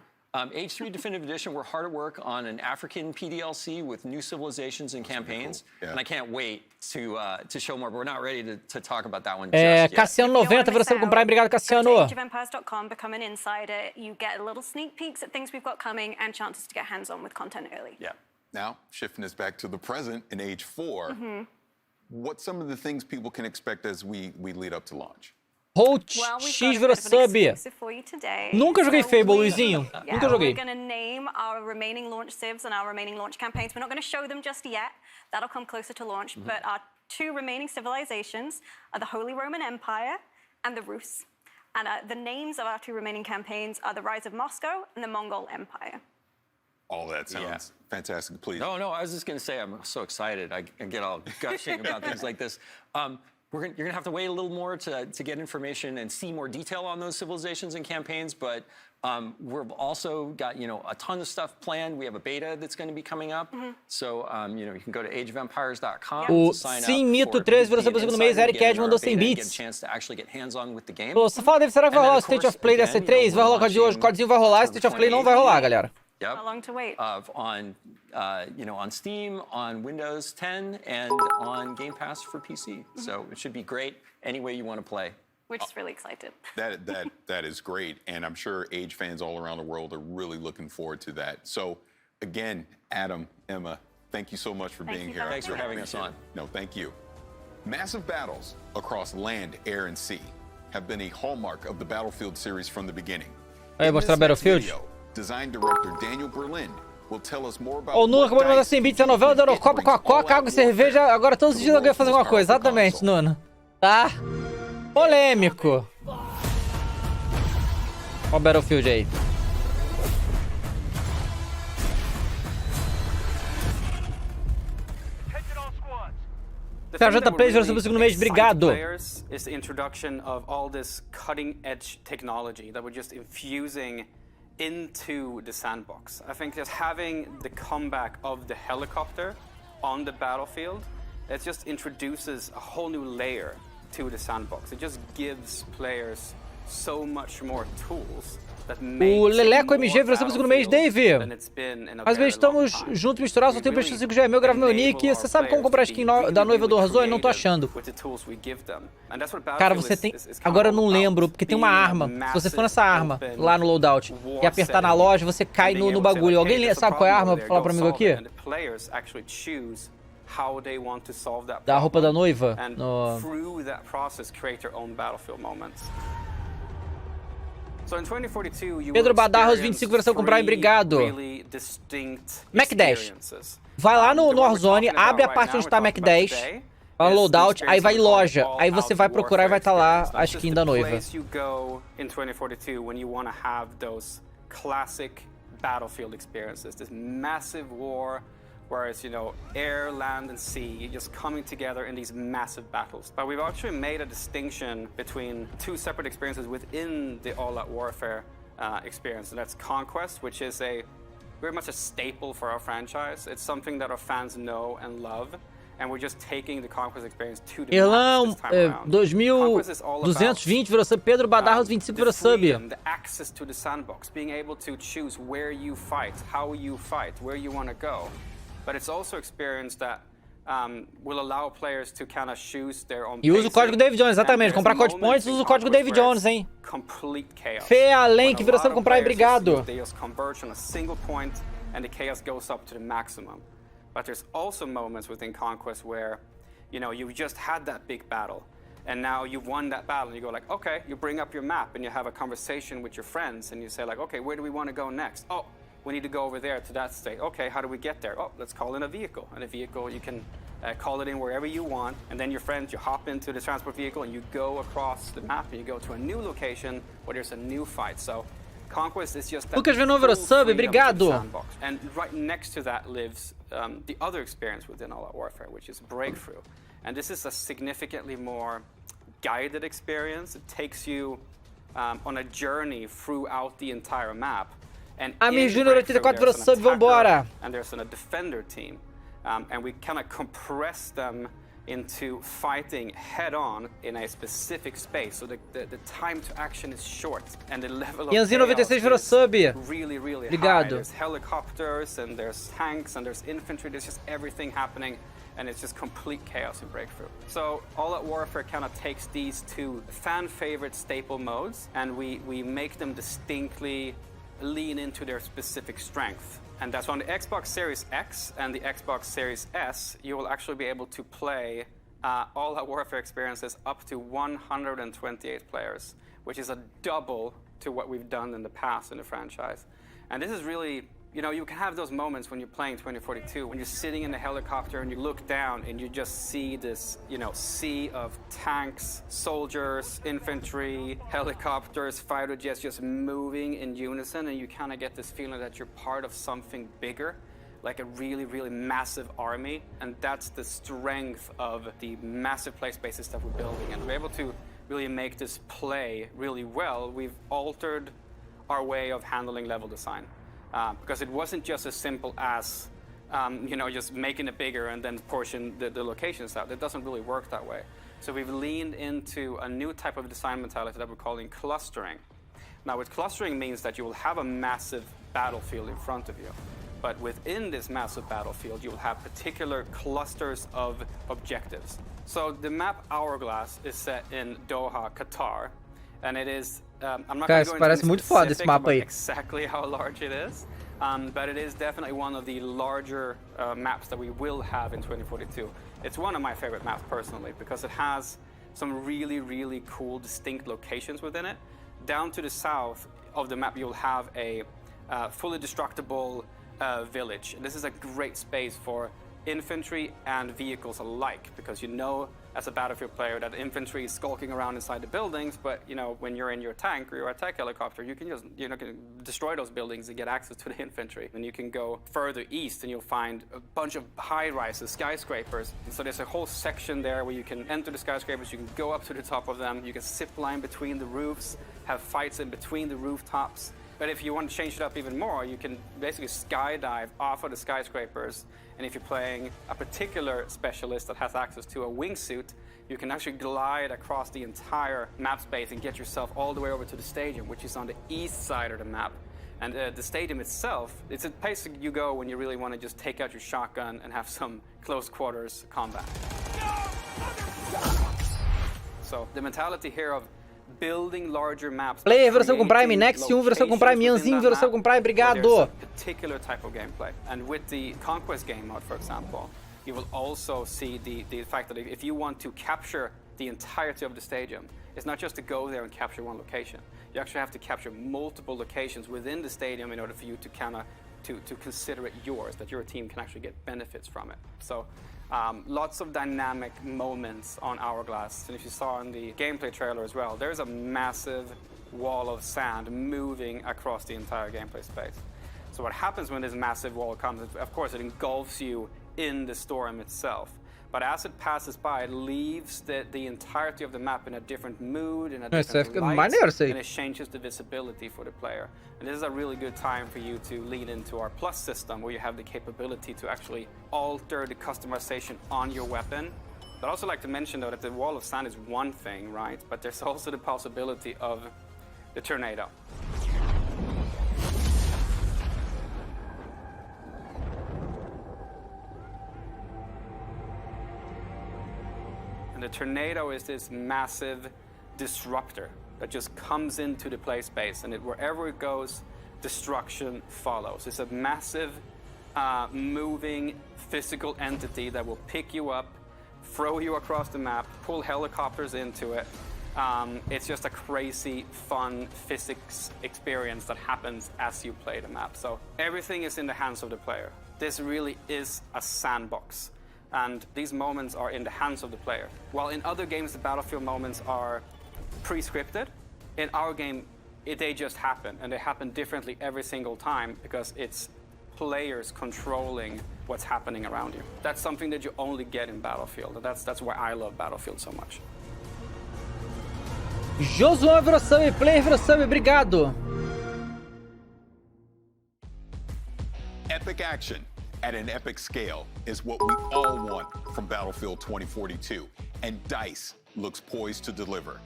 Age 3 Definitive Edition, we're hard at work on an African PDLC with new civilizations and campaigns, and I can't wait to show more, but we're not ready to talk about that one just yet. Cassiano 90, você comprar, obrigado, Cassiano. AgeOfEmpires.com, become an insider. You get little sneak peeks at things we've got coming and chances to get hands-on with content early. Yeah. Now, shifting us back to the present in Age 4, what's some of the things people can expect as we lead up to launch? Holt X virou sub. Nunca joguei Fable, Luizinho. Nunca joguei. We're going to name our remaining launch civs and our remaining launch campaigns. We're not going to show them just yet. That'll come closer to launch. But our 2 remaining civilizations are the Holy Roman Empire and the Rus. And the names of our 2 remaining campaigns are the Rise of Moscow and the Mongol Empire. All that sounds fantastic. Please. No, I was just going to say I'm so excited. I get all gushing about things like this. you're gonna have to wait a little more to get information and see more detail on those civilizations and campaigns, but we've also got, a ton of stuff planned. We have a beta that's going to be coming up. So, you can go to ageofempires.com to sign up. Sim, Mito 13 virou seu segundo mês. Eric Ed mandou 100 bits. Você fala, Dave, será que vai rolar o State of Play da C3? Vai rolar o código de hoje? O código vai rolar, State of Play não vai rolar, galera. Yep. How long to wait? On Steam, on Windows 10, and on Game Pass for PC. So it should be great any way you want to play. We're just really excited. That is great, and I'm sure Age fans all around the world are really looking forward to that. So, again, Adam, Emma, thank you so much for being here. Thanks for having us on. No, thank you. Massive battles across land, air, and sea have been a hallmark of the Battlefield series from the beginning. Aí, mostrar Battlefield. Video, design director Daniel Berlin will tell us more about. O Nuno acabou de mandar 100 bits. A novela da Eurocopa com a Coca, água e cerveja. Agora todos os dias alguém vai fazer alguma coisa. Exatamente, Nuno. Tá? Polêmico. Olha o Battlefield aí. Sargento Plays versus o segundo mês, obrigado. Is the introduction of all this cutting-edge technology that we're just infusing into the sandbox. I think just having the comeback of the helicopter on the battlefield, it just introduces a whole new layer to the sandbox. It just gives players so much more tools. O Leleco MG virou segundo mês, Davy. Às vezes estamos juntos, misturados, só tenho o PX5 já é meu, gravo meu nick. Você sabe como comprar a skin da noiva do Warzone? Não tô achando. Cara, você tem... Agora eu não lembro, porque tem uma arma. Se você for nessa arma, lá no loadout, e apertar na loja, você cai no bagulho. Alguém sabe qual é a arma pra falar pra amigo aqui? Da roupa da noiva? No... Pedro Badarros, 25 versão com Prime, obrigado. Mac 10. Vai lá no Warzone, abre a parte onde tá Mac 10, vai no loadout, aí vai em loja. Aí você vai procurar e vai estar lá a skin da noiva. Where it's, air, land, and sea just coming together in these massive battles. But we've actually made a distinction between two separate experiences within the all-out warfare experience, and that's Conquest, which is very much a staple for our franchise. It's something that our fans know and love, and we're just taking the Conquest experience to the Irlão, 2220 virou sub. Pedro Badarros, 25 virou sub. The access to the sandbox, being able to choose where you fight, how you fight, where you want to go. But it's also experience that will allow players to kind of choose their own. E usa o código Davy Jones, exatamente. Comprar code points, usa o código Davy Jones, hein? Fê Além, que viração comprar, obrigado. They just converge on a single point and the chaos goes up to the maximum. But there's also moments within Conquest where, you've just had that big battle. And now you've won that battle and you go like, okay, you bring up your map and you have a conversation with your friends and you say like, okay, where do we want to go next? Oh, we need to go over there to that state. Okay, how do we get there? Oh, let's call in a vehicle. And a vehicle, you can call it in wherever you want. And then your friends, you hop into the transport vehicle and you go across the map and you go to a new location where there's a new fight. So Conquest is just that Lucas Venover, sub, obrigado. And right next to that lives the other experience within All Out Warfare, which is Breakthrough. And this is a significantly more guided experience. It takes you on a journey throughout the entire map. Amir Júnior 84 virou sub, vambora! And there's a defender team. And we kind of compress them into fighting head-on in a specific space. So the time to action is short. And the level of Ianzinho 96 virou sub. Really obrigado. High. There's helicopters, and there's tanks, and there's infantry. There's just everything happening. And it's just complete chaos in Breakthrough. So All Out Warfare kind of takes these two fan-favorite staple modes, and we make them distinctly lean into their specific strength. And that's on the Xbox Series X and the Xbox Series S, you will actually be able to play All Out Warfare experiences up to 128 players, which is a double to what we've done in the past in the franchise. And this is really, you can have those moments when you're playing 2042, when you're sitting in the helicopter and you look down and you just see this, sea of tanks, soldiers, infantry, helicopters, fighter jets just moving in unison, and you kind of get this feeling that you're part of something bigger. like a really, really massive army. And that's the strength of the massive play spaces that we're building. And we're able to really make this play really well. We've altered our way of handling level design. Because it wasn't just as simple as, just making it bigger and then portion the locations out. It doesn't really work that way. So we've leaned into a new type of design mentality that we're calling clustering. Now, what clustering means that you will have a massive battlefield in front of you. But within this massive battlefield, you will have particular clusters of objectives. So the map Hourglass is set in Doha, Qatar. And it is, I'm not going to go into specifics about exactly how large it is. But it is definitely one of the larger maps that we will have in 2042. It's one of my favorite maps personally because it has some really, really cool, distinct locations within it. Down to the south of the map, you'll have a fully destructible village. And this is a great space for infantry and vehicles alike, because you know as a battlefield player that infantry is skulking around inside the buildings, but when you're in your tank or your attack helicopter, you can just can destroy those buildings and get access to the infantry. And you can go further east and you'll find a bunch of high-rises, skyscrapers. And so there's a whole section there where you can enter the skyscrapers, you can go up to the top of them, you can zip line between the roofs, have fights in between the rooftops. But if you want to change it up even more, you can basically skydive off of the skyscrapers. And if you're playing a particular specialist that has access to a wingsuit, you can actually glide across the entire map space and get yourself all the way over to the stadium, which is on the east side of the map. And the stadium itself, it's a place you go when you really want to just take out your shotgun and have some close quarters combat. So the mentality here of building larger maps. Player, versão com Prime, Next 1, versão com Prime, Ianzinho, versão com Prime, obrigado. Particular type of gameplay. And with the Conquest game mode, for example, you will also see the fact that if you want to capture the entirety of the stadium, it's not just to go there and capture one location. You actually have to capture multiple locations within the stadium in order for you to kind of to consider it yours, that your team can actually get benefits from it. So lots of dynamic moments on Hourglass. And if you saw in the gameplay trailer as well, there's a massive wall of sand moving across the entire gameplay space. So what happens when this massive wall comes, of course, it engulfs you in the storm itself. But as it passes by, it leaves the entirety of the map in a different mood, in a different light, and it changes the visibility for the player. And this is a really good time for you to lean into our Plus system, where you have the capability to actually alter the customization on your weapon. But I'd also like to mention, though, that the wall of sand is one thing, right? But there's also the possibility of the tornado. The tornado is this massive disruptor that just comes into the play space, and wherever it goes, destruction follows. It's a massive, moving physical entity that will pick you up, throw you across the map, pull helicopters into it. It's just a crazy, fun physics experience that happens as you play the map. So everything is in the hands of the player. This really is a sandbox. And these moments are in the hands of the player. While in other games, the battlefield moments are pre-scripted, in our game, they just happen. And they happen differently every single time because it's players controlling what's happening around you. That's something that you only get in Battlefield. And that's why I love Battlefield so much. Josué Vrosame, player Vrosame, obrigado. Epic action at an epic scale is what we all want from Battlefield 2042, and DICE looks poised to deliver.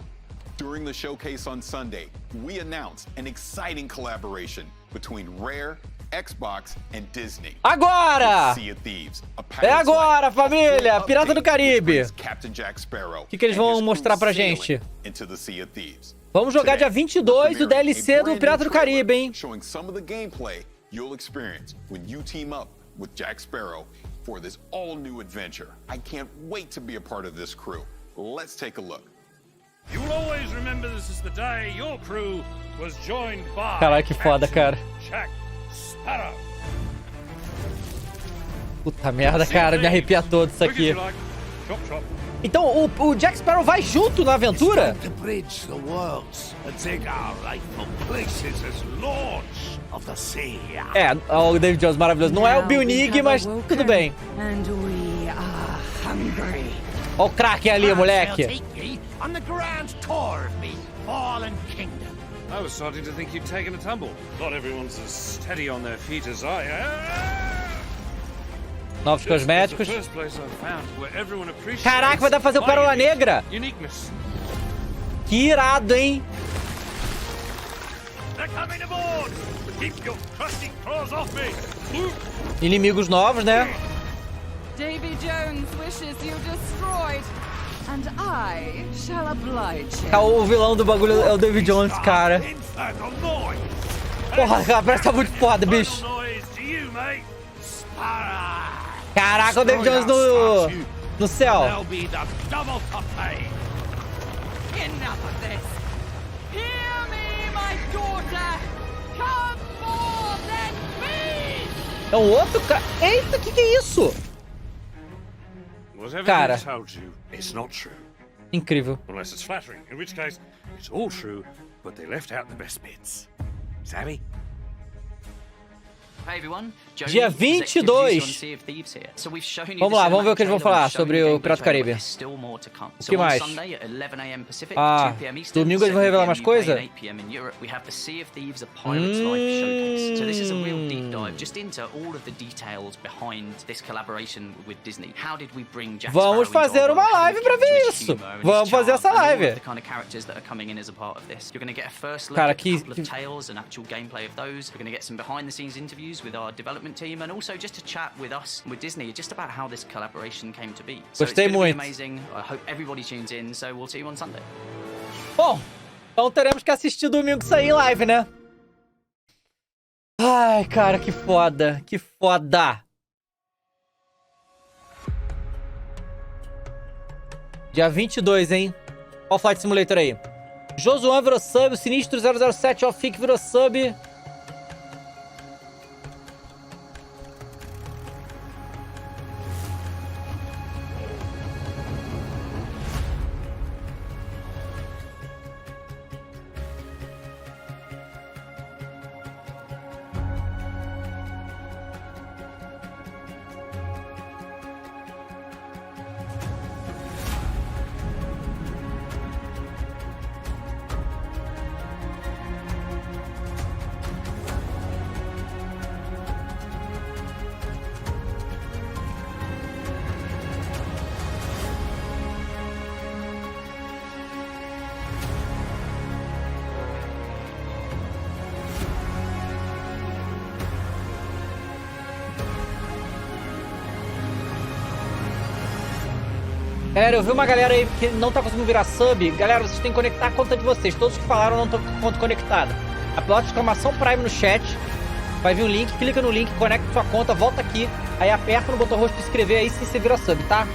During the showcase on Sunday, we announced an exciting collaboration between Rare, Xbox, and Disney. Agora! Sea of Thieves, é agora, família! Pirata do Caribe! Captain Jack Sparrow. O que eles vão mostrar pra gente? Into the Sea of Thieves. Vamos jogar dia 22 o DLC do Pirata do Caribe, hein? Showing some of the gameplay you'll experience when you team up with Jack Sparrow for this all-new adventure. I can't wait to be a part of this crew. Let's take a look. You will always remember this is the day your crew was joined by Caraca, que foda, cara. Jack Sparrow. Puta merda, cara, me arrepia todo isso aqui. Então o Jack Sparrow vai junto na aventura? É, o David Jones maravilhoso. Não é o Bill Nighy, mas tudo bem. Ó o Kraken ali, moleque. I was starting to think you'd taken a tumble. Not everyone's as steady on their feet as I am. Novos cosméticos. Caraca, vai dar pra fazer o Pérola Negra. Que irado, hein? Inimigos novos, né? Davy Jones wishes you destroyed. And I shall oblige him. O vilão do bagulho é o Davy Jones, cara. Porra, cara, parece que tá muito foda, bicho. Caraca, o Davy Jones no céu. Enough of this. Hear me, my daughter. Come more than me. É um outro cara. Eita, que é isso? Cara, incrível. Unless it's flattering, in which case it's all true, but they left out the best bits. Savvy? Dia 22. Vamos lá, vamos ver o que eles vão falar sobre o Pirata do Caribe. O que mais? Ah, domingo eles vão revelar mais coisa? Vamos fazer uma live pra ver isso. Vamos fazer essa live. Cara, que... with our development team and also just to chat with us with Disney just about how this collaboration came to be. So Gostei muito. Amazing. I hope everybody tunes in, so we'll see you on Sunday. Bom, então teremos que assistir domingo isso aí em live, né? Ai, cara, que foda, que foda. Dia 22, hein? Olha o Flight Simulator aí. Josuan virou sub, o Sinistro 007 Off-Fic virou sub. Galera, eu vi uma galera aí que não tá conseguindo virar sub. Galera, vocês têm que conectar a conta de vocês. Todos que falaram não estão com a conta conectada. Bota exclamação Prime no chat. Vai vir um link, clica no link, conecta sua conta, volta aqui. Aí aperta no botão roxo de inscrever aí, se você vira sub, tá?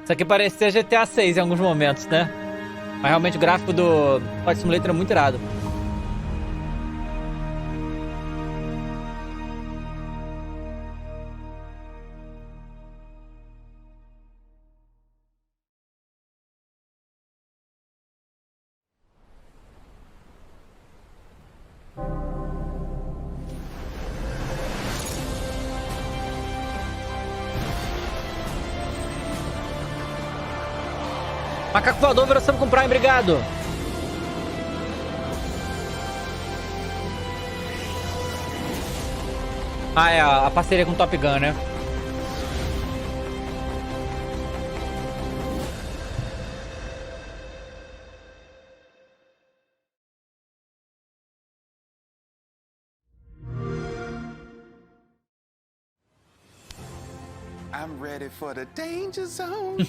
Isso aqui parece ser GTA 6 em alguns momentos, né? Mas realmente o gráfico do Flight Simulator é muito irado. Macaco voador, viração com Prime, obrigado. Ah, é a parceria com Top Gun, né? I'm ready for the danger zone.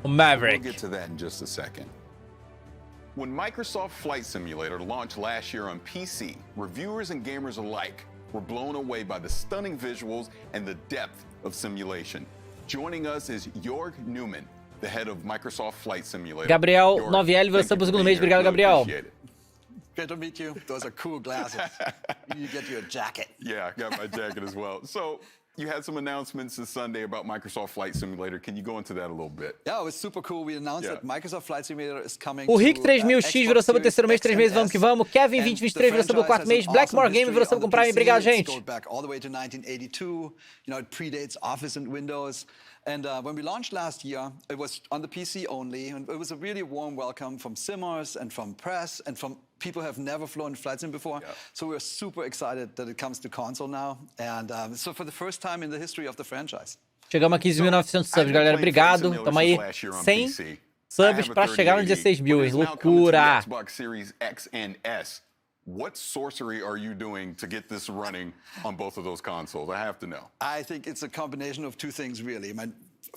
Maverick. We'll get to that in just a second. When Microsoft Flight Simulator launched last year on PC, reviewers and gamers alike were blown away by the stunning visuals and the depth of simulation. Joining us is Jorg Newman, the head of Microsoft Flight Simulator. Gabriel 9L, você por segundo mês. Obrigado, Gabriel. Great to meet you. Those are cool glasses. You get your jacket. Yeah, I got my jacket as well. So you had some announcements this Sunday about Microsoft Flight Simulator. Can you go into that a little bit? Yeah, it was super cool. We announced that Microsoft Flight Simulator is coming O Rick to 3000X virou sub terceiro mês, 3 meses, vamos que vamos. Kevin 2023 virou sub 4 mês. Blackmore Game virou sub com Prime. Obrigado, gente. It goes back all the way to 1982. You know, it predates Office and Windows. And when we launched last year, it was on the PC only, and it was a really warm welcome from simmers and from press and from people who have never flown flight sim before. So we're super excited that it comes to console now, and so for the first time in the history of the franchise. Chegamos a 15.900 subs, galera. Obrigado. Tamo aí 100 subs pra chegar no 16 mil, hein? Loucura! Xbox Series X and S. What sorcery are you doing to get this running on both of those consoles? I have to know. I think it's a combination of two things, really.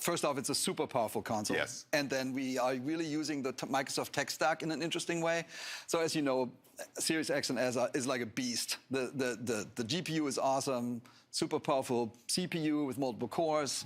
First off, it's a super powerful console. Yes. And then we are really using the Microsoft tech stack in an interesting way. So as you know, Series X and S is like a beast. The GPU is awesome, super powerful CPU with multiple cores,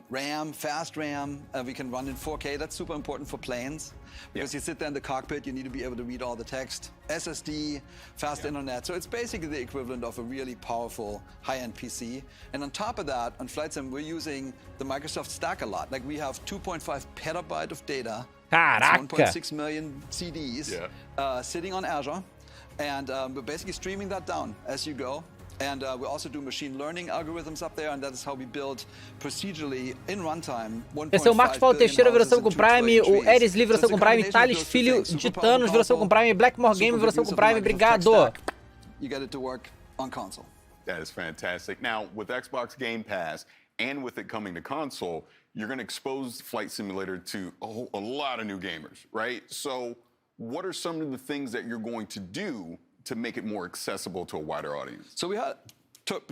RAM, fast RAM. We can run in 4K. That's super important for planes. Because you sit there in the cockpit, you need to be able to read all the text. SSD, fast internet. So it's basically the equivalent of a really powerful high-end PC. And on top of that, on Flight Sim, we're using the Microsoft stack a lot. Like we have 2.5 petabyte of data. Caraca! 1.6 million CDs sitting on Azure. And we're basically streaming that down as you go. And we also do machine learning algorithms up there, and that is how we build procedurally in runtime. Esse é o Marcos Paulo Teixeira, viração com Prime, o Eris Lee, viração com Prime, Thales Filho de Thanos, viração com Prime, Blackmore Game, viração com Prime, obrigado. You get it to work on console. That is fantastic. Now, with Xbox Game Pass and with it coming to console, you're going to expose Flight Simulator to a lot of new gamers, right? So what are some of the things that you're going to do to make it more accessible to a wider audience? So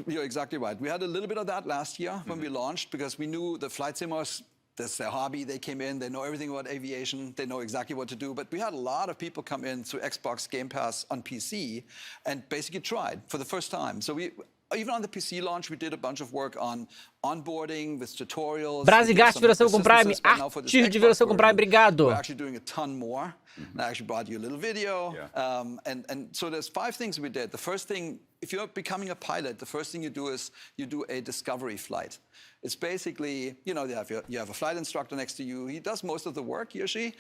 you're exactly right. We had a little bit of that last year when we launched, because we knew the flight simmers, that's their hobby. They came in, they know everything about aviation, they know exactly what to do. But we had a lot of people come in through Xbox Game Pass on PC and basically tried for the first time. So even on the PC launch, we did a bunch of work on onboarding with tutorials. Brasigast viração com Prime, Artir de viração com Prime, obrigado. We're actually doing a ton more. And I actually brought you a little video. And so there's 5 things we did. The first thing, if you're becoming a pilot, the first thing you do is you do a discovery flight. It's basically, you know, you have a flight instructor next to you. He does most of the work, he or she.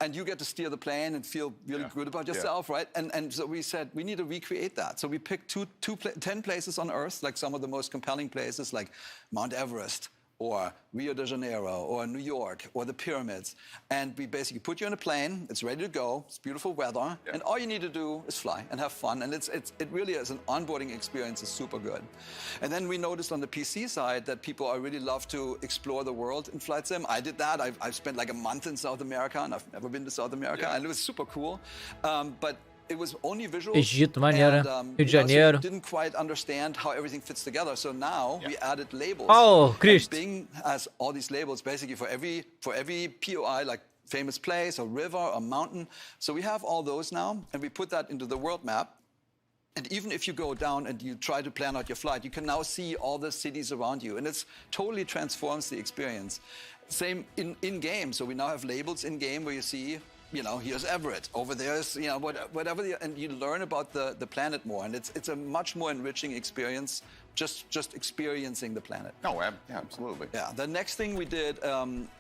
And you get to steer the plane and feel really good about yourself, right? And so we said, we need to recreate that. So we picked 10 places on Earth, like some of the most compelling places, like Mount Everest, or Rio de Janeiro, or New York, or the pyramids. And we basically put you in a plane, it's ready to go, it's beautiful weather, and all you need to do is fly and have fun. And it really is an onboarding experience, is super good. And then we noticed on the PC side that people really love to explore the world in Flight Sim. I did that. I've spent like a month in South America, and I've never been to South America, and it was super cool. But it was only visual. Egito, maneira. Rio de Janeiro. Didn't quite understand how everything fits together. So now we added labels. Oh, Christ. Bing has all these labels basically for every POI, like famous place or river or mountain. So we have all those now, and we put that into the world map. And even if you go down and you try to plan out your flight, you can now see all the cities around you, and it's totally transforms the experience. Same in game. So we now have labels in game where you see, you know, here's Everett, over there's, you know, whatever, and you learn about the planet more, and it's a much more enriching experience, just experiencing the planet. Oh, yeah, absolutely. Yeah, the next thing we did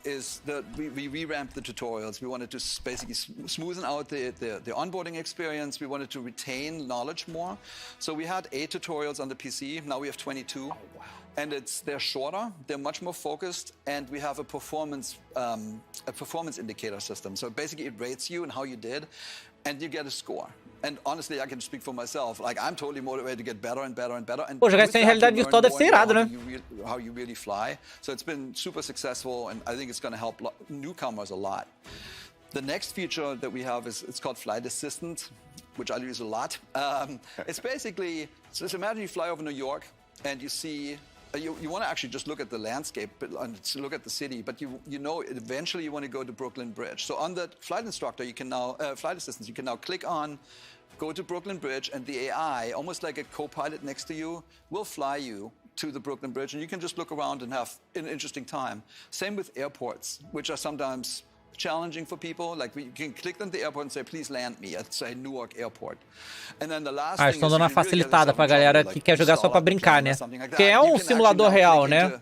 is that we revamped the tutorials. We wanted to basically smoothen out the onboarding experience. We wanted to retain knowledge more. So we had 8 tutorials on the PC, now we have 22. Oh, wow. And they're shorter, they're much more focused, and we have a performance indicator system. So basically it rates you and how you did, and you get a score. And honestly, I can speak for myself. Like, I'm totally motivated to get better and better and better. And pô, jogar isso em realidade virtual deve ser irado, né? How you really fly. So it's been super successful, and I think it's going to help newcomers a lot. The next feature that we have it's called Flight Assistant, which I use a lot. It's basically, so just imagine you fly over New York and you see. You want to actually just look at the landscape and look at the city, but you know eventually you want to go to Brooklyn Bridge. So on the flight instructor, you can now flight assistants, you can now click on, go to Brooklyn Bridge, and the AI, almost like a co-pilot next to you, will fly you to the Brooklyn Bridge, and you can just look around and have an interesting time. Same with airports, which are sometimes challenging for people. Like you can click on the airport and say, please land me at, say, Newark Airport. And then the last thing estão dando uma facilitada pra galera que quer jogar só pra brincar, né? Porque é um simulador real, né?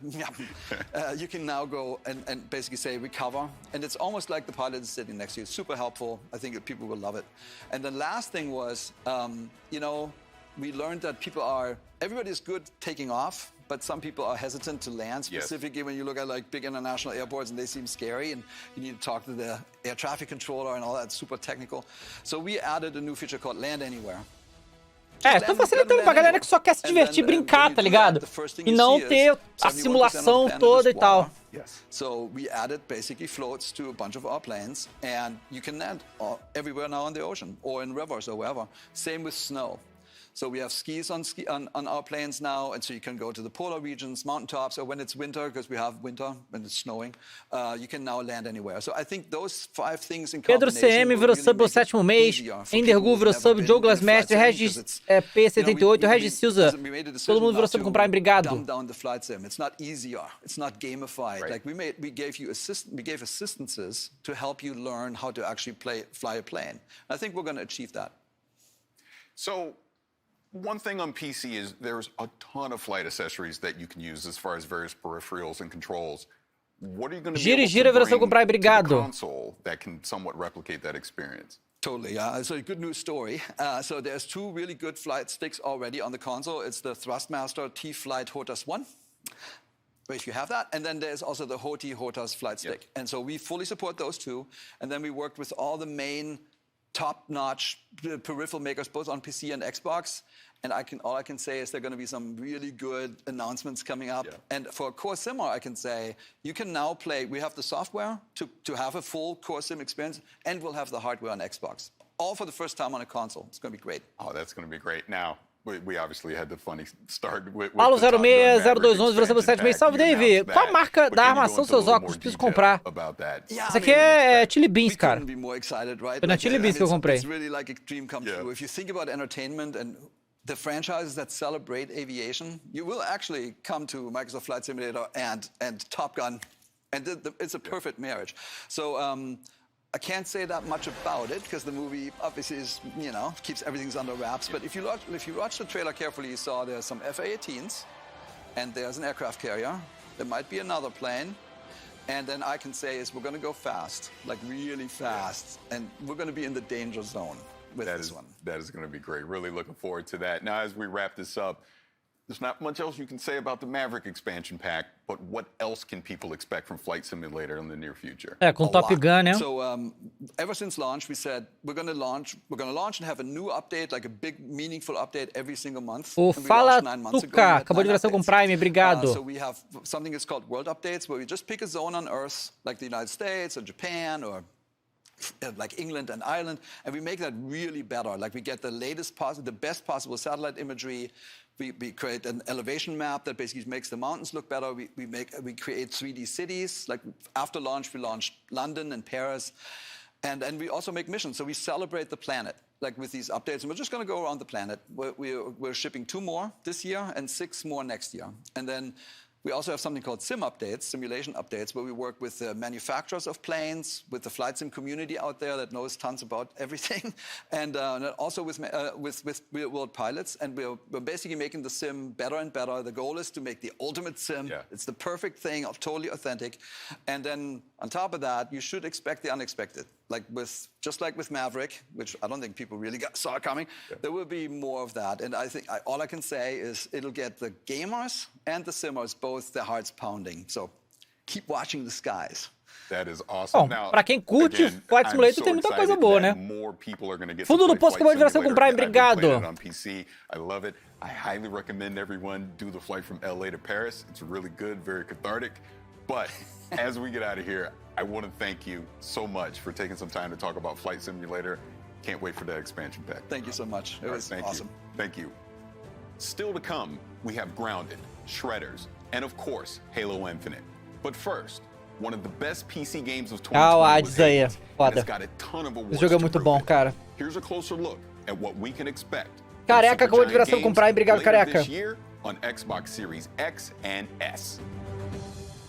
You can now go and basically say recover, and it's almost like the pilot is sitting next to you. Super helpful. I think people will love it. And the last thing was, you know, we learned that everybody's good taking off, but some people are hesitant to land, specifically when you look at like big international airports and they seem scary and you need to talk to the air traffic controller and all that, super technical. So we added a new feature called Land Anywhere. Tô facilitando pra galera que só quer se divertir, brincar, tá ligado? E não ter a simulação toda e tal. So we added basically floats to a bunch of our planes, and you can land everywhere now on the ocean or in rivers or wherever. Same with snow. So we have skis on our planes now, and so you can go to the polar regions, mountaintops, or when it's winter, because we have winter, when it's snowing, you can now land anywhere. So I think those 5 things in Pedro combination CM virou sub no 7º mês, Endergu virou sub, Douglas Mestre, Regis P78, Regis Silza, todo mundo virou sub com Prime, obrigado. It's not easier, it's not gamified. Like we gave assistances to help you learn how to actually fly a plane. I think we're going to achieve that. So one thing on PC is there's a ton of flight accessories that you can use as far as various peripherals and controls. What are you going to be able to bring to the console that can somewhat replicate that experience? Totally, yeah. So a good news story. So there's 2 really good flight sticks already on the console. It's the Thrustmaster T-Flight HOTAS 1. If you have that, and then there's also the HOTI HOTAS flight stick. And so we fully support those 2. And then we worked with all the main top-notch peripheral makers, both on PC and Xbox. And all I can say is there are going to be some really good announcements coming up. And for Core Simmer, I can say you can now play. We have the software to have a full Core Sim experience, and we'll have the hardware on Xbox. All for the first time on a console. It's going to be great. Oh, that's going to be great. Now, we obviously had the funny start with Paulo 060211 virou 7 meses. Salve, Davy. Qual a marca da armação dos seus óculos? Preciso comprar. Isso aqui é Chili Beans, cara. Foi na Chili Beans que eu comprei. It's really like a dream come true. If you think about entertainment and the franchises that celebrate aviation, you will actually come to Microsoft Flight Simulator and Top Gun, and it's a perfect marriage. So I can't say that much about it because the movie obviously is, you know, keeps everything under wraps. But if you watch the trailer carefully, you saw there's some FA-18s, and there's an aircraft carrier. There might be another plane. And then I can say is we're going to go fast, like really fast, and we're going to be in the danger zone. That is going to be great. Really looking forward to that. Now, as we wrap this up, there's not much else you can say about the Maverick expansion pack, but what else can people expect from Flight Simulator in the near future? Com Top Gun, né? So ever since launch, we said we're going to launch and have a new update, like a big, meaningful update every single month. O Fala Tuca acabou de versão com Prime, obrigado. So we have something that's called World Updates, where we just pick a zone on Earth, like the United States or Japan or like England and Ireland, and we make that really better. Like we get the the best possible satellite imagery. We create an elevation map that basically makes the mountains look better. We create 3D cities. Like after launch, we launched London and Paris, and we also make missions. So we celebrate the planet, like with these updates, and we're just going to go around the planet. We're shipping 2 more this year and 6 more next year, and then. We also have something called sim updates, simulation updates, where we work with the manufacturers of planes, with the flight sim community out there that knows tons about everything, and also with real-world pilots. And we're basically making the sim better and better. The goal is to make the ultimate sim. Yeah. It's the perfect thing, totally authentic. And then on top of that, you should expect the unexpected. Just like with Maverick, which I don't think people really saw coming, there will be more of that. And I think all I can say is it'll get the gamers and the simmers both their hearts pounding. So keep watching the skies. That is awesome. Bom, pra quem curte Flight Simulator, tem muita coisa boa, né? Fundo do posto acabou de virar com Prime, obrigado. I love it. I highly recommend everyone do the flight from LA to Paris. It's really good, very cathartic. But as we get out of here, I want to thank you so much for taking some time to talk about Flight Simulator. Can't wait for that expansion pack. Thank you so much. It was awesome. Thank you. Still to come, we have Grounded, Shredders, and of course, Halo Infinite. But first, one of the best PC games of 2020 was Hades, and it's got a ton of awards. Esse jogo é muito bom, cara. Here's a closer look at what we can expect. Careca acabou de viração com Prime, obrigado, Careca. This year on Xbox Series X and S.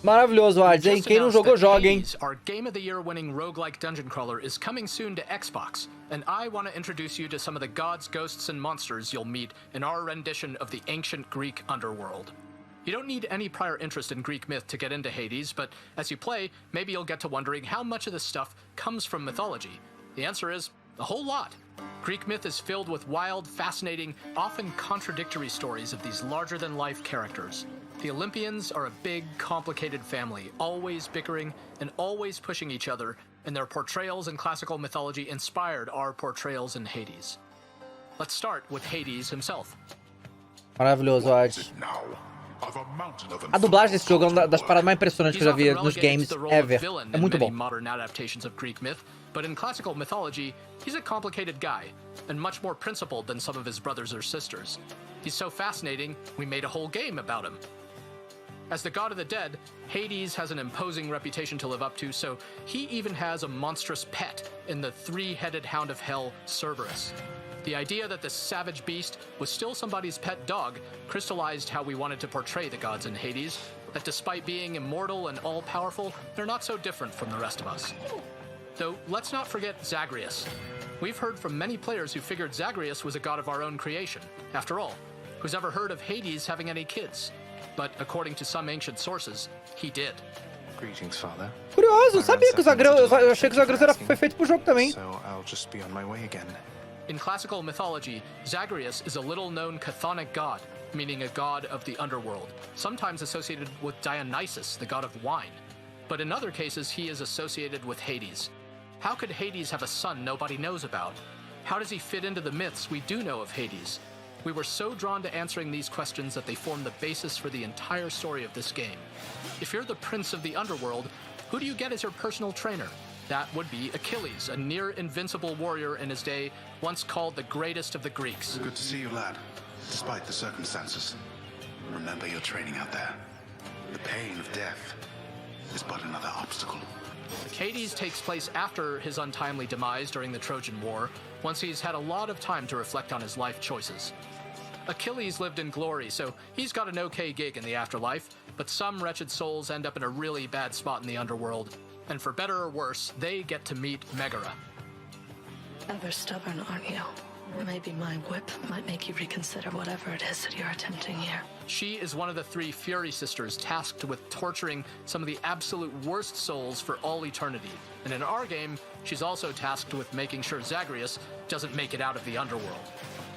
Maravilhoso, Hades, hein? Quem não jogou, joga, hein? Our Game of the Year winning roguelike dungeon crawler is coming soon to Xbox, and I want to introduce you to some of the gods, ghosts, and monsters you'll meet in our rendition of the ancient Greek underworld. You don't need any prior interest in Greek myth to get into Hades, but as you play, maybe you'll get to wondering how much of this stuff comes from mythology. The answer is a whole lot. Greek myth is filled with wild, fascinating, often contradictory stories of these larger-than-life characters. The Olympians are a big, complicated family, always bickering and always pushing each other, and their portrayals in classical mythology inspired our portrayals in Hades. Let's start with Hades himself. Maravilhoso, Hades. A dublagem desse jogo é uma das paradas mais impressionantes que eu já vi nos games ever. É muito bom. Modern adaptations of Greek myth, but in classical mythology, he's a complicated guy and much more principled than some of his brothers or sisters. He's so fascinating, we made a whole game about him. As the god of the dead, Hades has an imposing reputation to live up to, so he even has a monstrous pet in the three-headed hound of hell, Cerberus. The idea that this savage beast was still somebody's pet dog crystallized how we wanted to portray the gods in Hades, that despite being immortal and all-powerful, they're not so different from the rest of us. Though, let's not forget Zagreus. We've heard from many players who figured Zagreus was a god of our own creation. After all, who's ever heard of Hades having any kids? But according to some ancient sources, he did. Greetings, Father. Curioso, eu sabia que o Zagreus, eu achei que o Zagreus foi feito pro jogo também. So I'll just be on my way again. In classical mythology, Zagreus is a little-known chthonic god, meaning a god of the underworld, sometimes associated with Dionysus, the god of wine. But in other cases, he is associated with Hades. How could Hades have a son nobody knows about? How does he fit into the myths we do know of Hades? We were so drawn to answering these questions that they form the basis for the entire story of this game. If you're the prince of the underworld, who do you get as your personal trainer? That would be Achilles, a near-invincible warrior in his day, once called the greatest of the Greeks. Good to see you, lad, despite the circumstances. Remember your training out there. The pain of death is but another obstacle. Hades takes place after his untimely demise during the Trojan War, once he's had a lot of time to reflect on his life choices. Achilles lived in glory, so he's got an okay gig in the afterlife, but some wretched souls end up in a really bad spot in the underworld. And for better or worse, they get to meet Megara. Ever stubborn, aren't you? Maybe my whip might make you reconsider whatever it is that you're attempting here. She is one of the three Fury sisters tasked with torturing some of the absolute worst souls for all eternity. And in our game, she's also tasked with making sure Zagreus doesn't make it out of the underworld.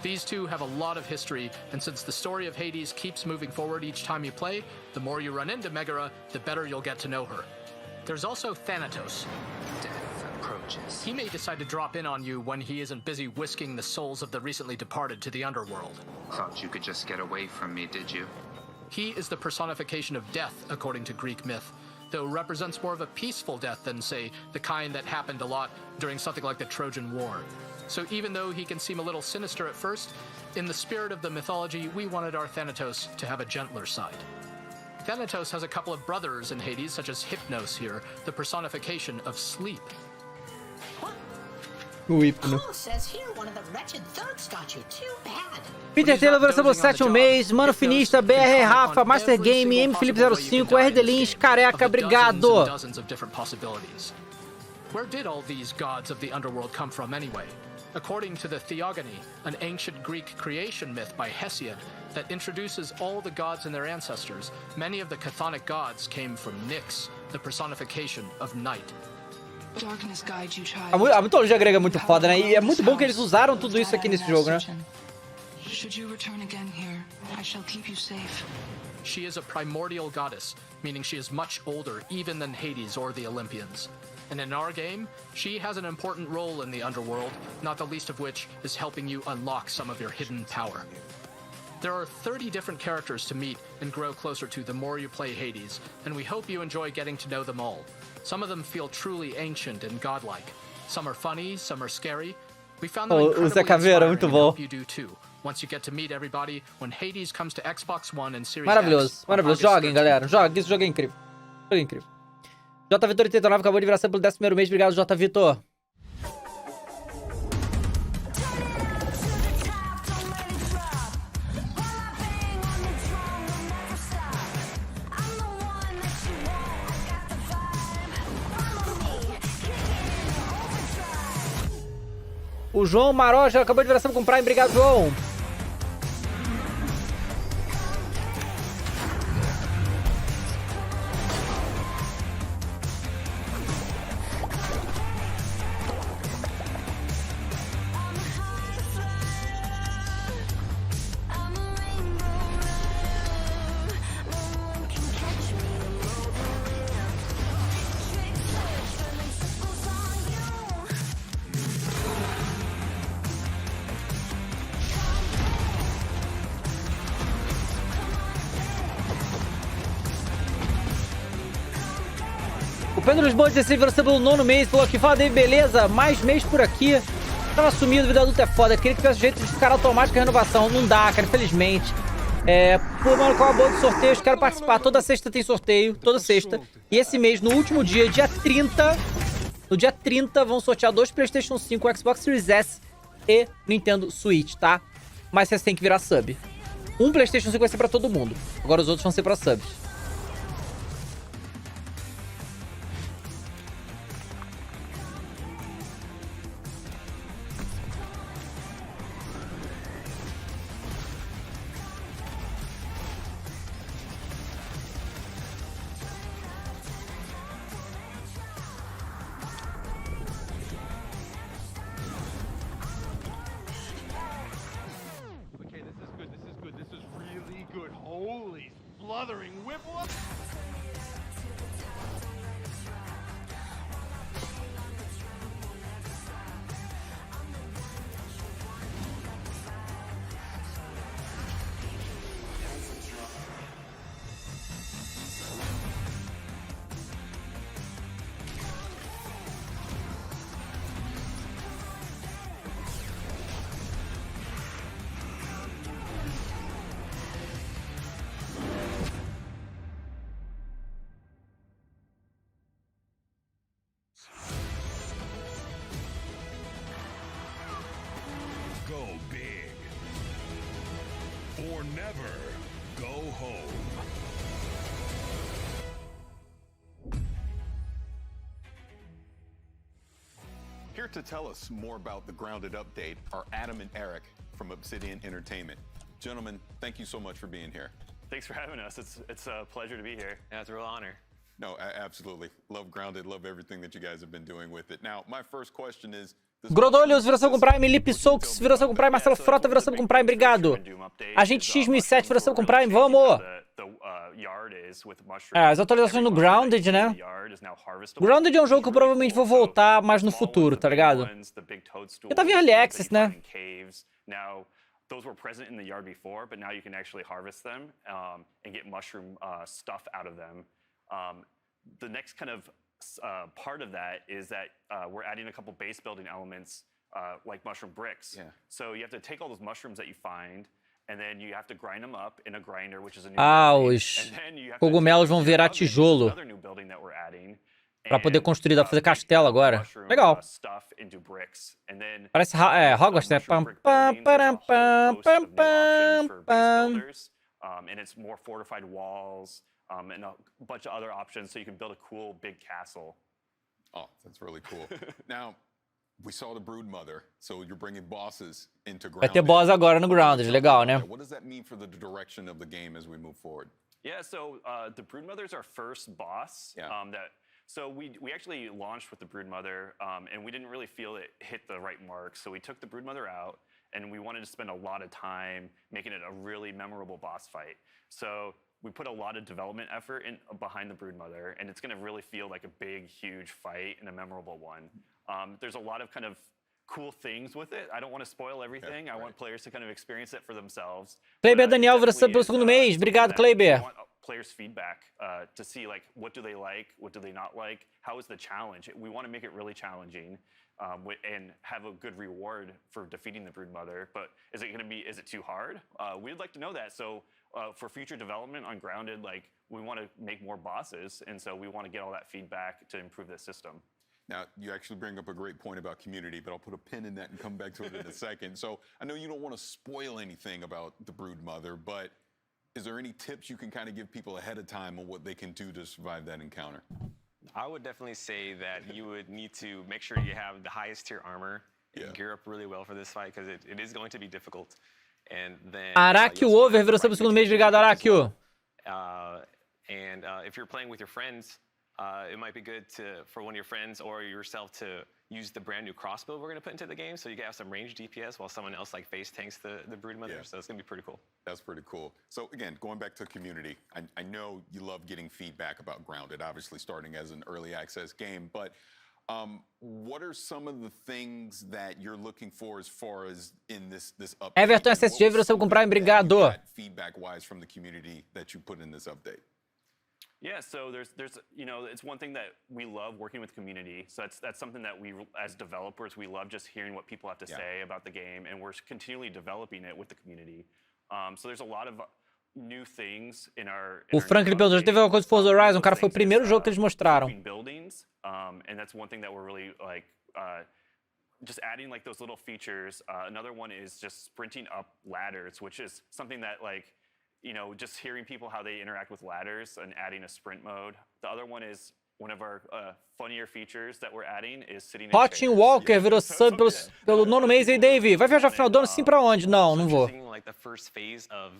These two have a lot of history, and since the story of Hades keeps moving forward each time you play, the more you run into Megara, the better you'll get to know her. There's also Thanatos. Death approaches. He may decide to drop in on you when he isn't busy whisking the souls of the recently departed to the underworld. Thought you could just get away from me, did you? He is the personification of death, according to Greek myth, though represents more of a peaceful death than, say, the kind that happened a lot during something like the Trojan War. So even though he can seem a little sinister at first, in the spirit of the mythology, we wanted our Thanatos to have a gentler side. Thanatos has a couple of brothers in Hades, such as Hypnos here, the personification of sleep. Paul says here one of the wretched thugs got you. Too bad. Peter Taylor versão do 7 mês, Mano Finista, BR Rafa, Master Game, M Felipe 05, R Delins, Careca, obrigado. Dozens of different possibilities. Where did all these gods of the underworld come from anyway? According to the Theogony, an ancient Greek creation myth by Hesiod that introduces all the gods and their ancestors, many of the chthonic gods came from Nyx, the personification of night. A mitologia grega é muito foda, né? E é muito bom que eles usaram tudo isso aqui nesse jogo, né? She is a primordial goddess, meaning she is much older even than Hades or the Olympians. And in our game, she has an important role in the underworld, not the least of which is helping you unlock some of your hidden power. There are 30 different characters to meet and grow closer to the more you play Hades, and we hope you enjoy getting to know them all. Some of them feel truly ancient and godlike. Some are funny, some are scary. We found them incredibly inspiring and hope you do too. Once you get to meet everybody, when Hades comes to Xbox One and Series Maravilhoso, X, maravilhoso. Joguem, galera. Joguem, esse jogo é incrível. Jogo é incrível. J Vitor 89 acabou de virar pelo 11º mês. Obrigado, J Vitor. O João Maroja acabou de virar sub com Prime. Obrigado, João. O Pedro Lisboa 16 virou pelo 9º mês. Falou aqui, fala Davy, beleza? Mais mês por aqui. Tava sumido, vida adulta é foda. Queria que tivesse jeito de ficar automática a renovação. Não dá, cara, infelizmente. Pô, mano, qual a boa de sorteios? Quero participar. Toda sexta tem sorteio. Toda sexta. E esse mês, no último dia, dia 30... No dia 30, vão sortear 2 PlayStation 5, Xbox Series S e Nintendo Switch, tá? Mas vocês têm que virar sub. Um PlayStation 5 vai ser pra todo mundo. Agora os outros vão ser pra subs. Holy sluthering whipple. Go big or never go home. Here to tell us more about the Grounded update are Adam and Eric from Obsidian Entertainment. Gentlemen, thank you so much for being here. Thanks for having us. It's a pleasure to be here. Yeah, it's a real honor. No, absolutely. Love Grounded, love everything that you guys have been doing with it. Now, my first question is... Grodolius virou com Prime, Lip Soaks virou com Prime, Marcelo Frota virou com Prime, obrigado. Agente X1007 virou com Prime, vamos! As atualizações no Grounded, né? Grounded é um jogo que eu provavelmente vou voltar mais no futuro, tá ligado? Eu tava em Early Access, né? Those were present in the yard before, but now you can actually harvest them and get mushroom stuff out of them. The next kind of part of that is that we're adding a couple base building elements like mushroom bricks. Yeah. So you have to take all those mushrooms that you find, and then you have to grind them up in a grinder, which is a new os cogumelos vão virar tijolo pra poder construir, dá pra fazer castelo agora. Legal. Parece Hogwarts, né? Pam, pam, pam, pam, pam, pam, pam. And it's more fortified walls and a bunch of other options, so you can build a cool big castle. Oh, that's really cool. Now, we saw the Broodmother, so you're bringing bosses into Grounded. Vai ter boss agora no Grounded, legal, né? What does that mean for the direction of the game as we move forward? Yeah, so the Broodmother is our first boss. Yeah. So we actually launched with the Broodmother, and we didn't really feel it hit the right mark. So we took the Broodmother out, and we wanted to spend a lot of time making it a really memorable boss fight. So we put a lot of development effort behind the Broodmother, and it's going to really feel like a big, huge fight and a memorable one. There's a lot of kind of cool things with it. I don't want to spoil everything. I want players to kind of experience it for themselves. Kleber Daniel virou pelo segundo mês. Obrigado, Kleber. Players' feedback to see like what do they like, what do they not like, how is the challenge. We want to make it really challenging and have a good reward for defeating the Broodmother. But is it too hard? We'd like to know that. So for future development on Grounded, like we want to make more bosses, and so we want to get all that feedback to improve the system. Now, you actually bring up a great point about community, but I'll put a pin in that and come back to it in a second. So I know you don't want to spoil anything about the Broodmother, but is there any tips you can kind of give people ahead of time on what they can do to survive that encounter? I would definitely say that you would need to make sure you have the highest tier armor gear up really well for this fight because it is going to be difficult. And then Arakio Over virou sub segundo mês, obrigado Arakio. And if you're playing with your friends, it might be good for one of your friends or yourself to use the brand new crossbow we're going to put into the game, so you can have some ranged DPS while someone else like face tanks the Broodmother. So it's going to be pretty cool. That's pretty cool. So again, going back to community, I know you love getting feedback about Grounded, obviously starting as an early access game, but what are some of the things that you're looking for as far as in this update? Everton SSG virou sub com Prime, obrigado. Feedback-wise from the community that you put in this update. Yeah, so there's it's one thing that we love working with community. So that's something that we, as developers, we love just hearing what people have to say about the game, and we're continually developing it with the community. So there's a lot of new things in our. O Franklin perguntou, já teve alguma coisa de Forza Horizon? Cara, foi o primeiro jogo que eles mostraram. Buildings, and that's one thing that we're really like. Just adding like those little features. Another one is just sprinting up ladders, which is something that like. Just hearing people how they interact with ladders and adding a sprint mode. The other one is one of our funnier features that we're adding is sitting in Hot Walker virou sub pelo nono mês. Aí, Davy, vai viajar final do ano sim pra onde? Não vou. Like the first phase of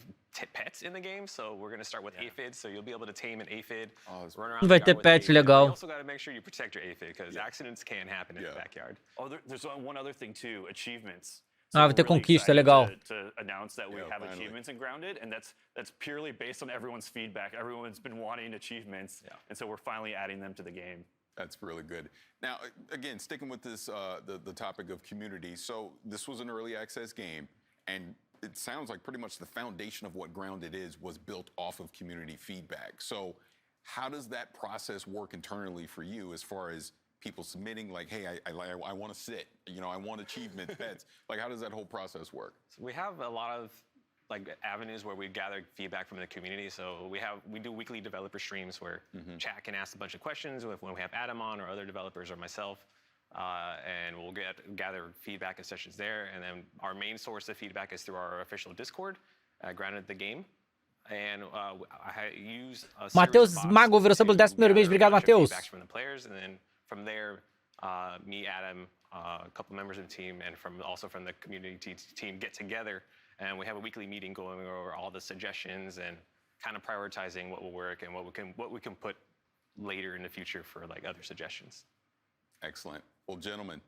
pets in the game, so we're going to start with aphids, so you'll be able to tame an aphid. Run around. Vai ter pet legal. You also got to make sure you protect your aphid because accidents can happen in the backyard. Oh, there's one other thing too, achievements. Vai ter conquista, legal. To announce that we have achievements in Grounded, and that's purely based on everyone's feedback. Everyone's been wanting achievements, and so we're finally adding them to the game. That's really good. Now, again, sticking with this, the topic of community. So this was an early access game, and it sounds like pretty much the foundation of what Grounded was built off of community feedback. So how does that process work internally for you as far as people submitting like, hey, I want to sit, I want achievement pets. Like, how does that whole process work? So we have a lot of like avenues where we gather feedback from the community. So we do weekly developer streams where chat can ask a bunch of questions when we have Adam on or other developers or myself, and we'll gather feedback and sessions there. And then our main source of feedback is through our official Discord, Grounded the Game. And I use Matheus Mago virou sub pelo 11º mês, obrigado Matheus. From the players, and then from there, me, Adam, a couple members of the team, and also from the community team get together, and we have a weekly meeting going over all the suggestions and kind of prioritizing what will work and what we can put later in the future for like other suggestions. Excellent. Well, gentlemen,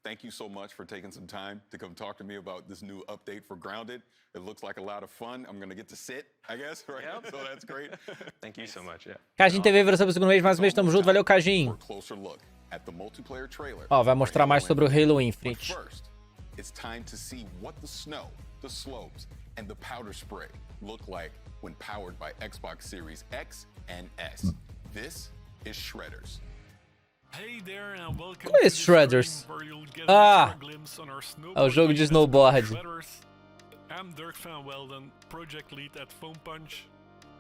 thank you so much for taking some time to come talk to me about this new update for Grounded. It looks like a lot of fun. I'm going to get to sit, I guess, right? Yep. So that's great. Thank you so much. Yeah. Cajin TV virou sub segundo mês, mais um mês, tamo junto, valeu Cajin. Ó, vai mostrar mais sobre o Halo Infinite. First, it's time to see what the snow, the slopes, and the powder spray look like when powered by Xbox Series X and S. This is Shredders. Hey there and welcome to Shredders. É o jogo de snowboard. I'm Dirk van Welden, project lead at Foam Punch.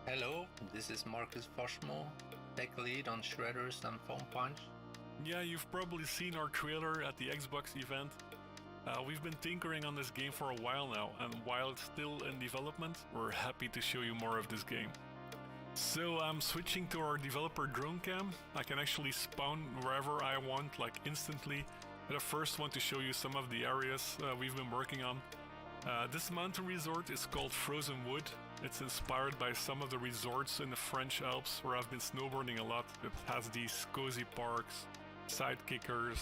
Hello, this is Marcus Foshmo, tech lead on Shredders and Foam Punch. Yeah, you've probably seen our trailer at the Xbox event. We've been tinkering on this game for a while now, and while it's still in development, we're happy to show you more of this game. So I'm switching to our developer drone cam. I can actually spawn wherever I want, like instantly. But I first want to show you some of the areas we've been working on. This mountain resort is called Frozen Wood. It's inspired by some of the resorts in the French Alps where I've been snowboarding a lot. It has these cozy parks, side kickers,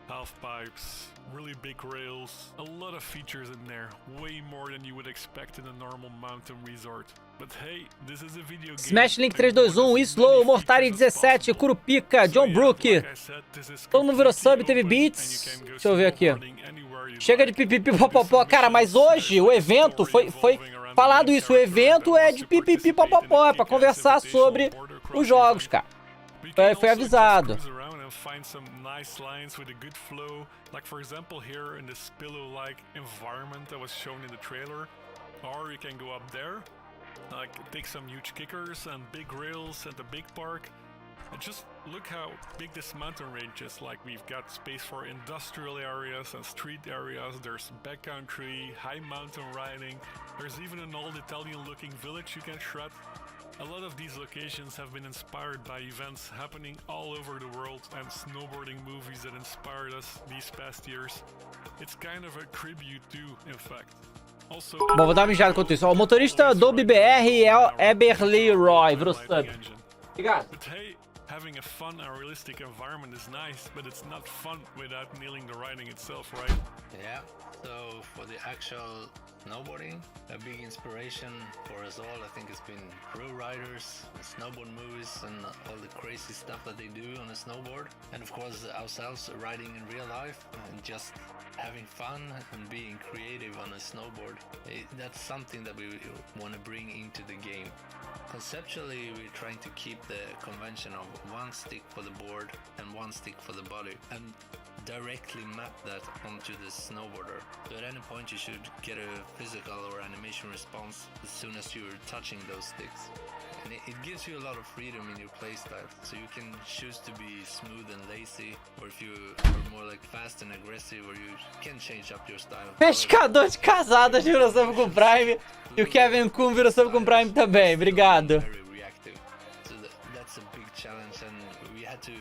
half pipes, really big rails, a lot of features in there, way more than you would expect in a normal mountain resort. But hey, this is a video game. Smash Link 321, Slow, Mortari 17, Curupica, John Brook. Todo mundo virou sub, teve beats. Deixa eu ver aqui. Chega de pipipi popopó. Cara, mas hoje o evento foi falado isso. O evento é de pipipi popopó, é pra conversar sobre os jogos, cara. Foi avisado. Find some nice lines with a good flow, like for example here in this pillow-like environment that was shown in the trailer. Or you can go up there, like take some huge kickers and big rails at the big park. And just look how big this mountain range is. Like we've got space for industrial areas and street areas. There's backcountry, high mountain riding. There's even an old Italian-looking village you can shred. A lot of these locations have been inspired by events happening all over the world and snowboarding movies that inspired us these past years. It's kind of a tribute to, in fact. Also, bom, vou dar uma mijada enquanto isso. Ó, o motorista do BBR é o Eberly Roy. Virou sub. Obrigado. But hey, having a fun and realistic environment is nice, but it's not fun without nailing the riding itself, right? Yeah, so for the actual snowboarding, a big inspiration for us all, I think it's been pro riders, snowboard movies, and all the crazy stuff that they do on a snowboard. And of course, ourselves riding in real life and just having fun and being creative on a snowboard. That's something that we want to bring into the game. Conceptually, we're trying to keep the convention of one stick for the board and one stick for the body, and directly map that onto the snowboarder. So at any point you should get a physical or animation response as soon as you're touching those sticks. And it gives you a lot of freedom in your playstyle, so you can choose to be smooth and lazy, or if you are more like fast and aggressive, or you can change up your style. Pescador de casadas virou sub com Prime. E o Kevin Kuhn virou sub com Prime também. Obrigado. Very reactive. So that's a big challenge, and we had to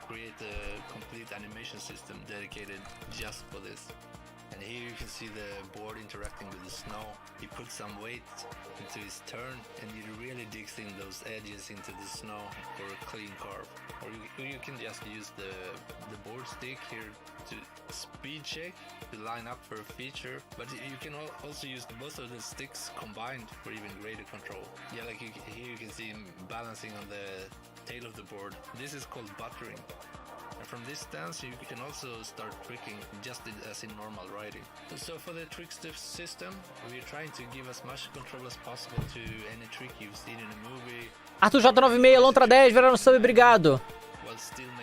create a complete animation system dedicated just for this. And here you can see the board interacting with the snow. He puts some weight into his turn, and he really digs in those edges into the snow for a clean carve. Or you can just use the board stick here to speed check, to line up for a feature. But you can also use both of the sticks combined for even greater control. Yeah, like here you can see him balancing on the tail of the board. This is called buttering. And from this stance you can also start tricking just as in normal riding. So for the trick system, we're trying to give as much control as possible to any trick you've seen in a movie. Arthur J96, Lontra 10, virando sub, obrigado.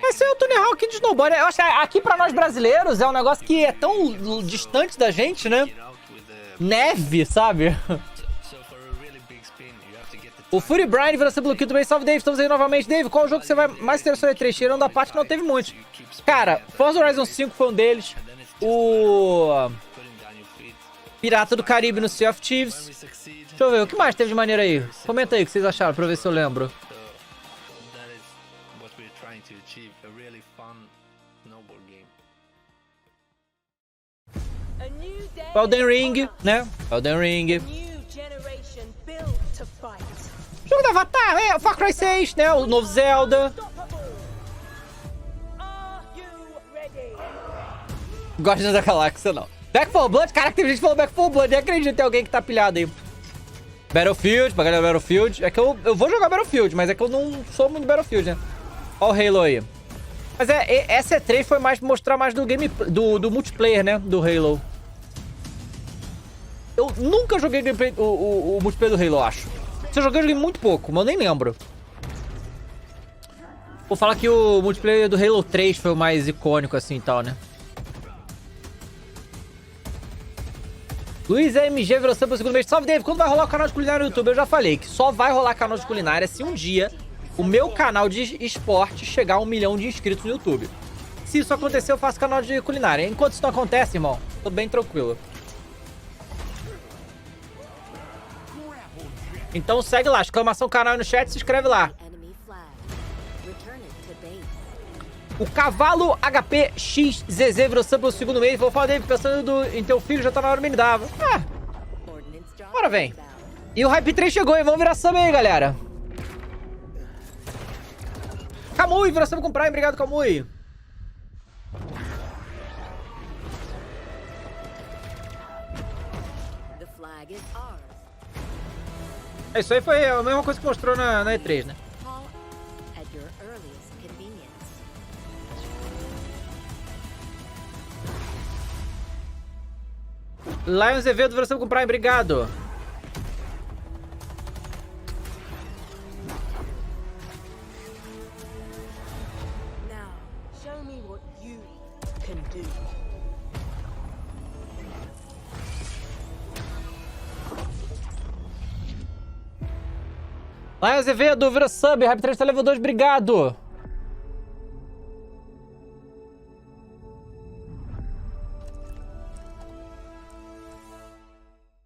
Esse é o Tony Hawk de snowboard. Eu acho que aqui pra nós brasileiros é um negócio que é tão distante da gente, né? Neve, sabe? O Fury Brian virou sub bloqueio também. Salve, Dave. Estamos aí novamente. Dave, qual o jogo que você vai mais interessar sobre E3? Tirando a parte que não teve muitos. Cara, Forza Horizon 5 foi um deles. O Pirata do Caribe no Sea of Thieves. Deixa eu ver, o que mais teve de maneiro aí? Comenta aí o que vocês acharam pra ver se eu lembro. Elden Ring, né? Elden Ring. Jogo da Avatar, o Far Cry 6, né? O novo Zelda. Guardiões da Galáxia, não. Back 4 Blood? Caraca, tem gente que falou Back 4 Blood. Nem acredito que tem alguém que tá pilhado aí. Battlefield, pra galera Battlefield. É que eu vou jogar Battlefield, mas é que eu não sou muito Battlefield, né? Ó o Halo aí. Mas essa E3 foi mais mostrar mais do game, do multiplayer, né? Do Halo. Eu nunca joguei gameplay, o multiplayer do Halo, eu acho. Se eu joguei muito pouco, mas eu nem lembro. Vou falar que o multiplayer do Halo 3 foi o mais icônico assim e tal, né? Luiz MG virou sub pro segundo mês. Salve, Dave. Quando vai rolar o canal de culinária no YouTube? Eu já falei que só vai rolar canal de culinária se um dia o meu canal de esporte chegar a 1 milhão de inscritos no YouTube. Se isso acontecer, eu faço canal de culinária. Enquanto isso não acontece, irmão, tô bem tranquilo. Então segue lá, exclamação canal no chat, se inscreve lá. O Cavalo HP XZZ virou sub pro segundo mês. Vou falar dele pensando em teu filho, já tá na hora de me dar. Ah, bora, vem. E o Hype 3 chegou, hein? Vamos virar sub aí, galera. Kamui virou sub com Prime, obrigado, Kamui. Isso aí foi a mesma coisa que mostrou na E3, né? Lion Azevedo, versão com Prime, obrigado. Lion Azevedo, vira sub, Hype 3 tá level 2, obrigado.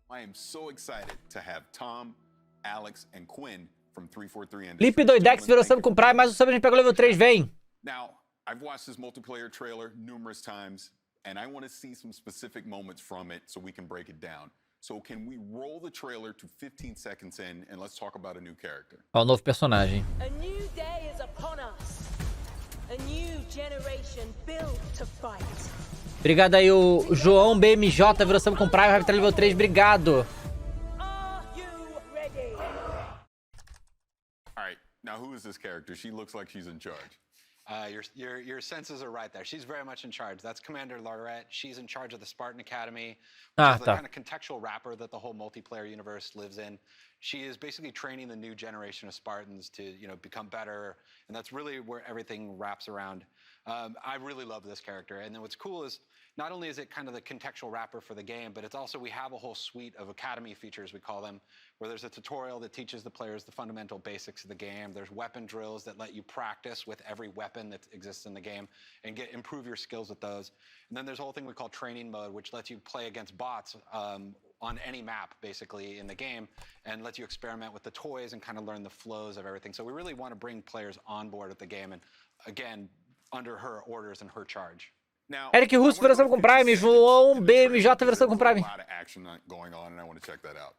I am so excited to have Tom, Alex, and Quinn Felipe Doidex virou sub com Prime, mas o sub a gente pegou level 3, vem. Now, I've watched this multiplayer trailer numerous times, and I want to see some specific moments from it so we can break it down. So can we roll the trailer to 15 seconds in, and let's talk about a new character. Ó, o novo personagem. A new day is upon us. A new generation built to fight. Obrigado aí, o João BMJ virou sub com Prime, Rabbit level 3, obrigado. Now, who is this character? She looks like she's in charge. Your senses are right there. She's very much in charge. That's Commander Laurette. She's in charge of the Spartan Academy. Ah, the tá. kind of contextual wrapper that the whole multiplayer universe lives in. She is basically training the new generation of Spartans to, become better, and that's really where everything wraps around. I really love this character, and then what's cool is not only is it kind of the contextual wrapper for the game, but it's also we have a whole suite of academy features, we call them, where there's a tutorial that teaches the players the fundamental basics of the game. There's weapon drills that let you practice with every weapon that exists in the game and improve your skills with those. And then there's a whole thing we call training mode, which lets you play against bots on any map, basically, in the game, and lets you experiment with the toys and kind of learn the flows of everything. So we really want to bring players on board with the game, and again, under her orders and her charge. Now, Eric Russo virou sub com Prime, João BMJ virou sub com Prime. A lot of action going on, and I want to check that out.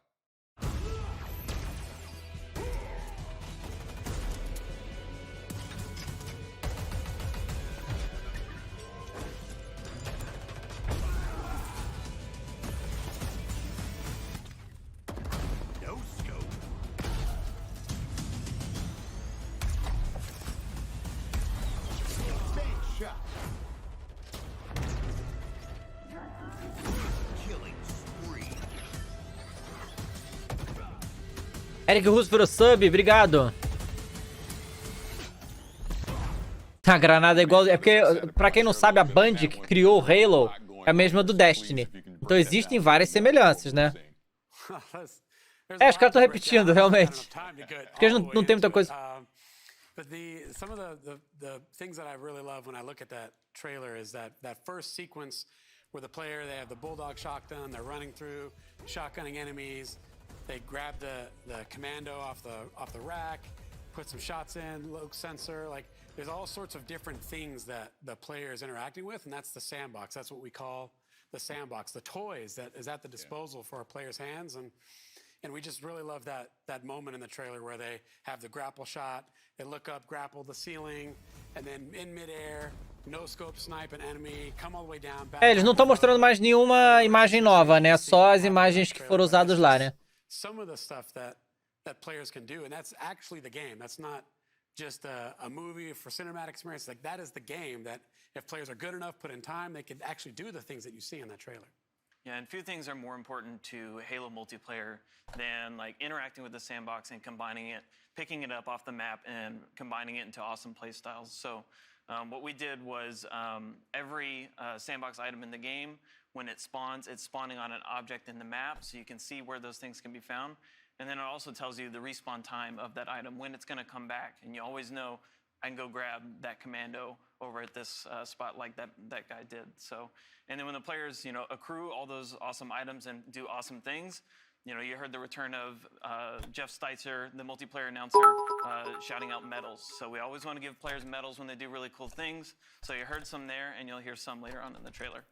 Eric Russo virou sub, obrigado. A granada é igual... É porque, pra quem não sabe, a Band que criou o Halo é a mesma do Destiny. Então existem várias semelhanças, né? Os caras estão repetindo, realmente. Porque eles não tem muita coisa. But some of the things that I really love when I look at that trailer is that first sequence where the player, they have the bulldog shotgun, they're running through, shotgunning enemies. They grab the commando off the rack, put some shots in, low sensor. Like, there's all sorts of different things that the player is interacting with, and that's the sandbox. That's what we call the sandbox. The toys that is at the disposal for our players' hands, and we just really love that moment in the trailer where they have the grapple shot, they look up, grapple the ceiling, and then in midair, no scope snipe an enemy, come all the way down. Eles não estão mostrando mais nenhuma imagem nova, né? Só as imagens que foram usadas lá, né? Some of the stuff that players can do, and that's actually the game. That's not just a movie for cinematic experience. Like, that is the game, that if players are good enough, put in time, they can actually do the things that you see in that trailer. Yeah, and few things are more important to Halo multiplayer than like interacting with the sandbox and combining it, picking it up off the map and combining it into awesome play styles. So what we did was every sandbox item in the game, when it spawns, it's spawning on an object in the map, so you can see where those things can be found. And then it also tells you the respawn time of that item, when it's going to come back. And you always know, I can go grab that commando over at this spot like that guy did. So, and then when the players, accrue all those awesome items and do awesome things, you heard the return of Jeff Steitzer, the multiplayer announcer, shouting out medals. So we always want to give players medals when they do really cool things. So you heard some there, and you'll hear some later on in the trailer.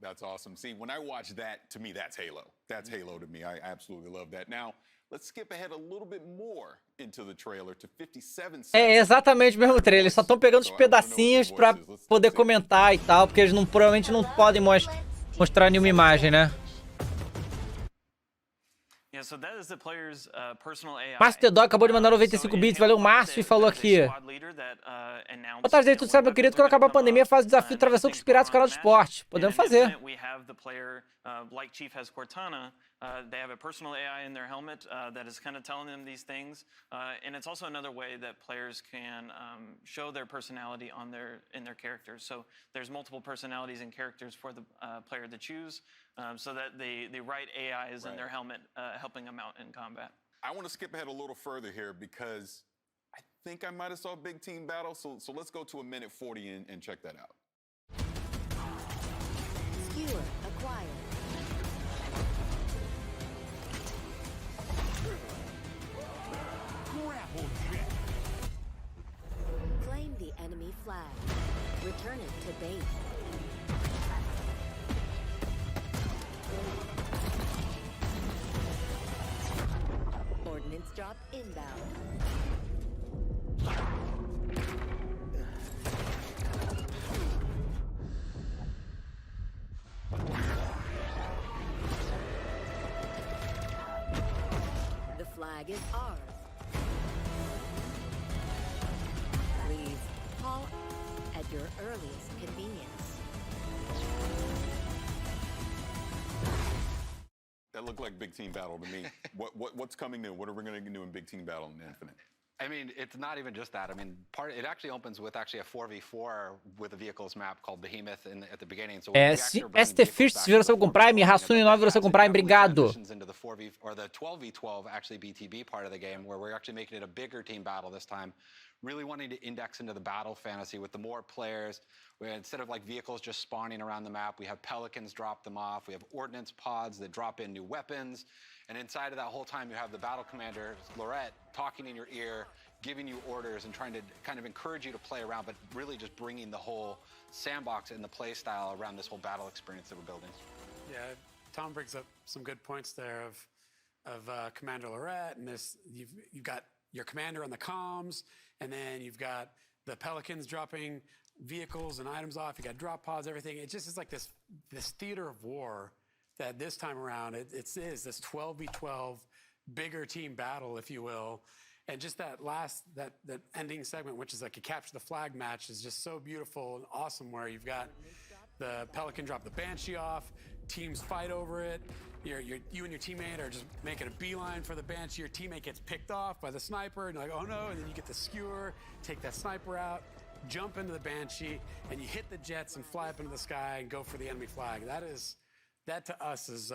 That's awesome. See, when I watch that, to me, that's Halo. That's Halo to me. I absolutely love that. Now, let's skip ahead a little bit more into the trailer to 57 seconds. É exatamente o mesmo trailer. Eles só estão pegando os pedacinhos pra poder comentar e tal, porque eles provavelmente não podem mostrar nenhuma imagem, né? Yeah, so that is the player's personal AI. Márcio The Dog acabou de mandar 95 bits. Valeu, Márcio, e falou aqui. Boa tarde aí, tudo certo, meu querido? Quando acabar a pandemia, faz o desafio de travessão com os piratas do canal de esporte. Podemos fazer. Like Chief has Cortana, they have a personal AI in their helmet that is kind of telling them these things, and it's also another way that players can show their personality in their characters. So there's multiple personalities and characters for the player to choose, so that the right AI is in their helmet, helping them out in combat. I want to skip ahead a little further here because I think I might have saw a big team battle. So let's go to a minute 40 and check that out. Skewer acquired. Claim the enemy flag. Return it to base. Ordnance drop inbound. The flag is ours. Please call at your earliest convenience. That looked like Big Team Battle to me. What's coming new? What are we going to do in Big Team Battle in Infinite? I mean, it's not even just that. I mean, it actually opens with actually a 4v4 with a vehicles map called Behemoth at the beginning. So este Fish, se viram você com Prime, Rasune 9 viram você com Prime, obrigado. Into the 4v or the 12v12 actually BTB part of the game, where we're actually making it a bigger team battle this time. Really wanting to index into the battle fantasy with the more players. Instead of like vehicles just spawning around the map, we have pelicans drop them off. We have ordnance pods that drop in new weapons. And inside of that whole time, you have the battle commander, Lorette, talking in your ear, giving you orders and trying to kind of encourage you to play around, but really just bringing the whole sandbox and the play style around this whole battle experience that we're building. Yeah, Tom brings up some good points there of Commander Lorette, and this you've got your commander on the comms, and then you've got the pelicans dropping vehicles and items off. You got drop pods, everything. It just is like this theater of war that this time around it is this 12v12 bigger team battle, if you will. And just that ending segment, which is like a capture the flag match, is just so beautiful and awesome, where you've got the Pelican drop the Banshee off, teams fight over it. You and your teammate are just making a beeline for the Banshee. Your teammate gets picked off by the sniper, and you're like, oh no, and then you get the skewer, take that sniper out, jump into the Banshee, and you hit the jets and fly up into the sky and go for the enemy flag. That to us is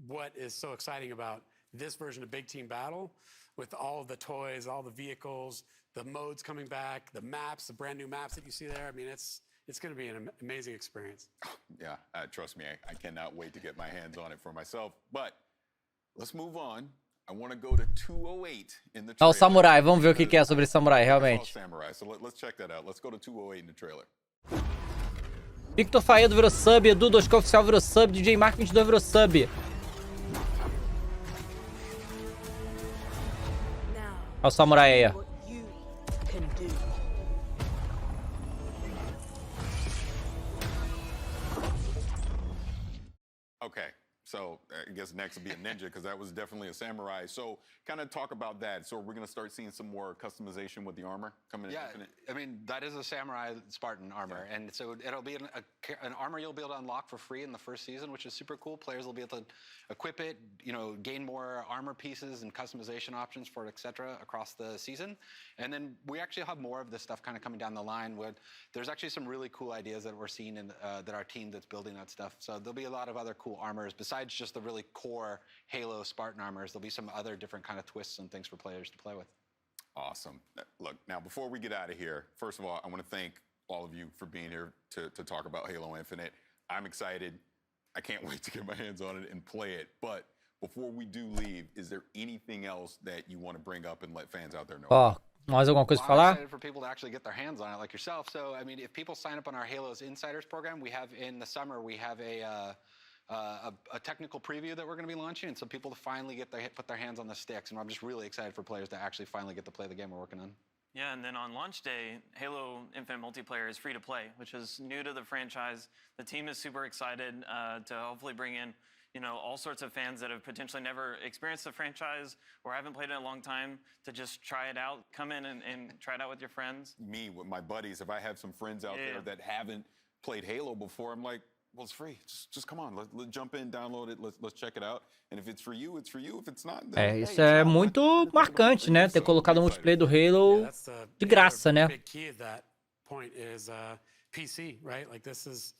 what is so exciting about this version of Big Team Battle, with all of the toys, all the vehicles, the modes coming back, the maps, the brand new maps that you see there. I mean, it's going to be an amazing experience. Yeah, trust me, I cannot wait to get my hands on it for myself. But let's move on. I want to go to 208 in the trailer. O Samurai, vamos ver o que é sobre Samurai, realmente. Samurai. So let's check that out. Let's go to 208 in the trailer. Victor Faedo virou sub, Edu 2K Oficial virou sub, DJ Mark 22 virou sub. Olha o Samurai aí, ó. Okay, so I guess next will be a ninja, because that was definitely a samurai. So kind of talk about that. So we're going to start seeing some more customization with the armor coming in Infinite? I mean, that is a samurai Spartan armor. Yeah. And so it'll be an armor you'll be able to unlock for free in the first season, which is super cool. Players will be able to equip it, gain more armor pieces and customization options for it, etc. across the season. And then we actually have more of this stuff kind of coming down the line. There's actually some really cool ideas that we're seeing in that our team that's building that stuff. So there'll be a lot of other cool armors besides just the really core Halo Spartan armors. There'll be some other different kind of twists and things for players to play with. Awesome. Look, now before we get out of here, first of all, I want to thank all of you for being here to talk about Halo Infinite. I'm excited. I can't wait to get my hands on it and play it. But before we do leave, is there anything else that you want to bring up and let fans out there know? Ó, mais alguma coisa pra I'm falar? excited for people to actually get their hands on it like yourself. So, I mean, if people sign up on our Halo's Insiders program, we have in the summer, we have a technical preview that we're going to be launching, and so people to finally put their hands on the sticks. And I'm just really excited for players to actually finally get to play the game we're working on. Yeah, and then on launch day, Halo Infinite Multiplayer is free to play, which is new to the franchise. The team is super excited to hopefully bring in, all sorts of fans that have potentially never experienced the franchise or haven't played it in a long time to just try it out. Come in and try it out with your friends. Me, with my buddies, if I have some friends out there that haven't played Halo before, I'm like, well, it's free. Just come on. Let's jump in, download it. Let's check it out. And if it's for you, it's for you. If it's not, then, isso é muito marcante, né? Ter colocado o multiplayer do Halo de graça, né? The big key of that point is PC, right? Like this is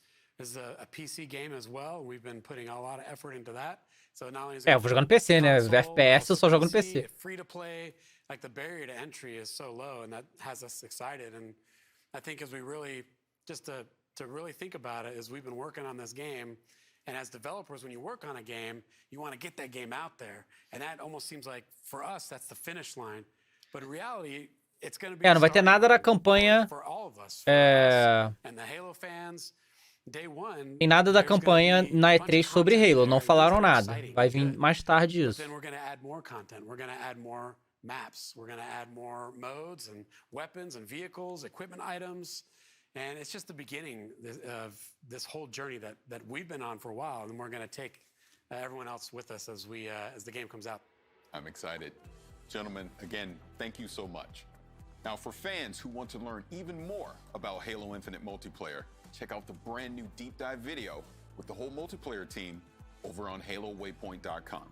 a PC game as well. We've been putting a lot of effort into that. So not only is eu vou jogar no PC, né? FPS eu só jogo no PC. Free to play, like the barrier to entry is so low, and that has us excited. And I think as we really to really think about it, is we've been working on this game, and as developers, when you work on a game, you want to get that game out there, and that almost seems like for us that's the finish line. Não vai ter nada da campanha. Tem nada da campanha na E3 sobre Halo, não falaram nada. Vai vir mais tarde isso. Maps. We're going to add more modes and weapons and vehicles, equipment items, and it's just the beginning of this whole journey that we've been on for a while, and we're going to take everyone else with us as the game comes out. I'm excited. Gentlemen, again, thank you so much. Now, for fans who want to learn even more about Halo Infinite multiplayer, check out the brand new deep dive video with the whole multiplayer team over on HaloWaypoint.com.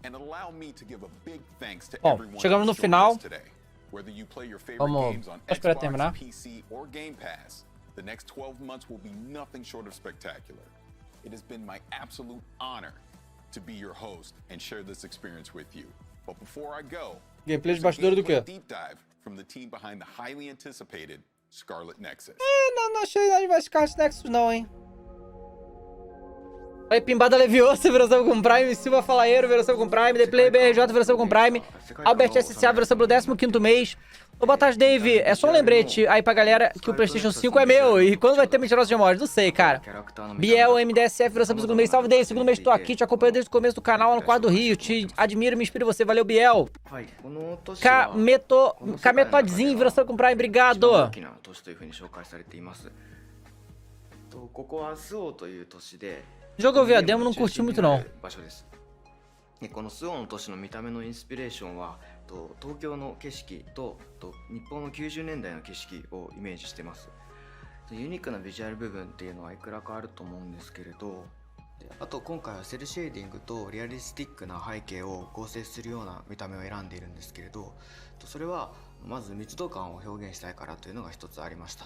And allow me to give a big thanks to everyone chegamos no final. Today. Whether you play your favorite games on Xbox, PC, or Game Pass, the next 12 months will be nothing short of spectacular. It has been my absolute honor to be your host and share this experience with you. But before I go, gameplay de bastidor do quê? Deep dive from the team behind the highly anticipated Scarlet Nexus. Não achei nada de Scarlet Nexus não, hein? Aí, Pimbada Leviosa, viração com Prime. Silva Falaeiro, viração com Prime. Deplay BRJ, viração com Prime. Albert SSA, viração pelo 15º mês. Boa tarde, Davy. É só um lembrete aí pra galera que o PlayStation 5 é meu. E quando vai ter mentirosa de memória? Não sei, cara. Biel, MDSF, viração pelo 2º mês. Salve, Davy. 2º mês tô aqui. Te acompanho desde o começo do canal lá no quarto do Rio. Te admiro e me inspiro em você. Valeu, Biel. Kametodzinho, viração com Prime. Obrigado. Jogo eu vi a demo, não curti muito não. この周防の都市の見た目のインスピレーションは東京の景色と日本の90年代の景色をイメージしてます。ユニークなビジュアル部分っていうのはいくらかあると思うんですけれど、あと今回はセルシェーディングとリアリスティックな背景を合成するような見た目を選んでいるんですけれど、それはまず密度感を表現したいからというのが一つありました。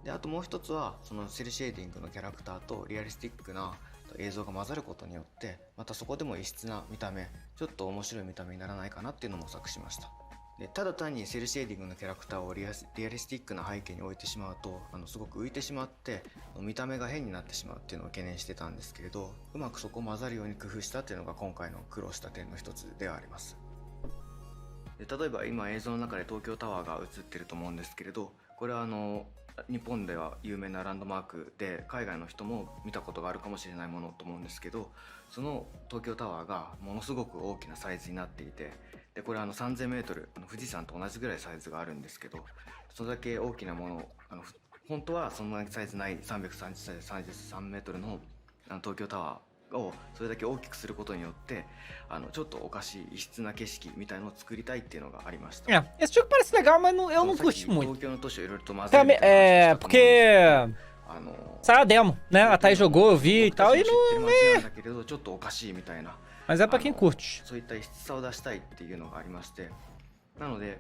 であともう一つはそのセルシェーディングのキャラクターとリアリスティックな映像が混ざることによってまたそこでも異質な見た目、ちょっと面白い見た目にならないかなっていうのを模索しました。でただ単にセルシェーディングのキャラクターをリアリスティックな背景に置いてしまうとすごく浮いてしまって見た目が変になってしまうっていうのを懸念してたんですけれど、うまくそこを混ざるように工夫したっていうのが今回の苦労した点の一つではあります。で例えば今映像の中で東京タワーが映ってると思うんですけれど、これは日本では有名なランドマークで海外の人も見たことがあるかもしれないものと思うんですけど、その東京タワーがものすごく大きなサイズになっていて、でこれ3000m 富士山と同じぐらいサイズがあるんですけど、それだけ大きなもの本当はそんなサイズない333メートルの東京タワーをそれだけ大きくすることによってちょっとおかしい異質な景色みたいのを作りたいっていうのがありました。Esse jogo parece legal, mas eu não curti muito. 東京の都市をいろいろと混ぜるporque saiu a demo, né? A Thaís jogou, eu vi e tal, e nãoちょっとおかしいみたいな。Mas é pra quem curte. そういった異質さを出したいっていうのがありまして、なので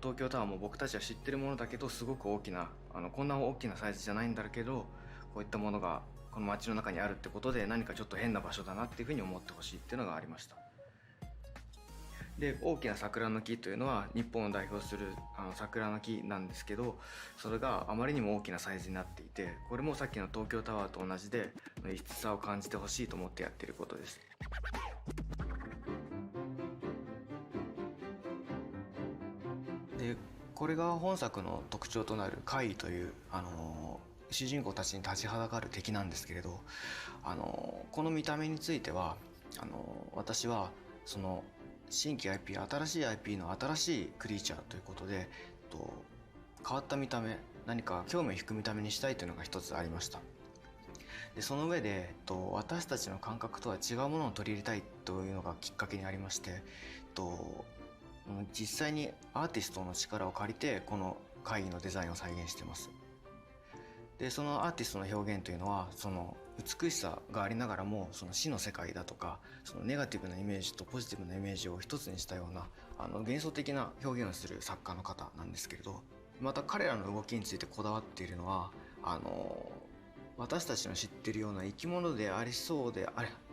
東京タワーも僕たちは知ってるものだけどすごく大きなこんな大きなサイズじゃないんだけど、こういったものがこの街の中にあるってことで何かちょっと変な場所だなっていうふうに思ってほしいっていうのがありました。で大きな桜の木というのは日本を代表する桜の木なんですけど、それがあまりにも大きなサイズになっていて、これもさっきの東京タワーと同じで異質さを感じてほしいと思ってやっていることです。でこれが本作の特徴となる怪異という主人公たちに立ちはだかる敵なんですけれど、この見た目については私はその新規 IP 新しい IP の新しいクリーチャーということで変わった見た目、何か興味を引く見た目にしたいというのが一つありました。でその上で私たちの感覚とは違うものを取り入れたいというのがきっかけにありまして、実際にアーティストの力を借りてこの怪異のデザインを再現しています。でそのアーティストの表現というのはその美しさがありながらもその死の世界だとかそのネガティブなイメージとポジティブなイメージを一つにしたような幻想的な表現をする作家の方なんですけれど、また彼らの動きについてこだわっているのは私たちの知っているような生き物でありそうで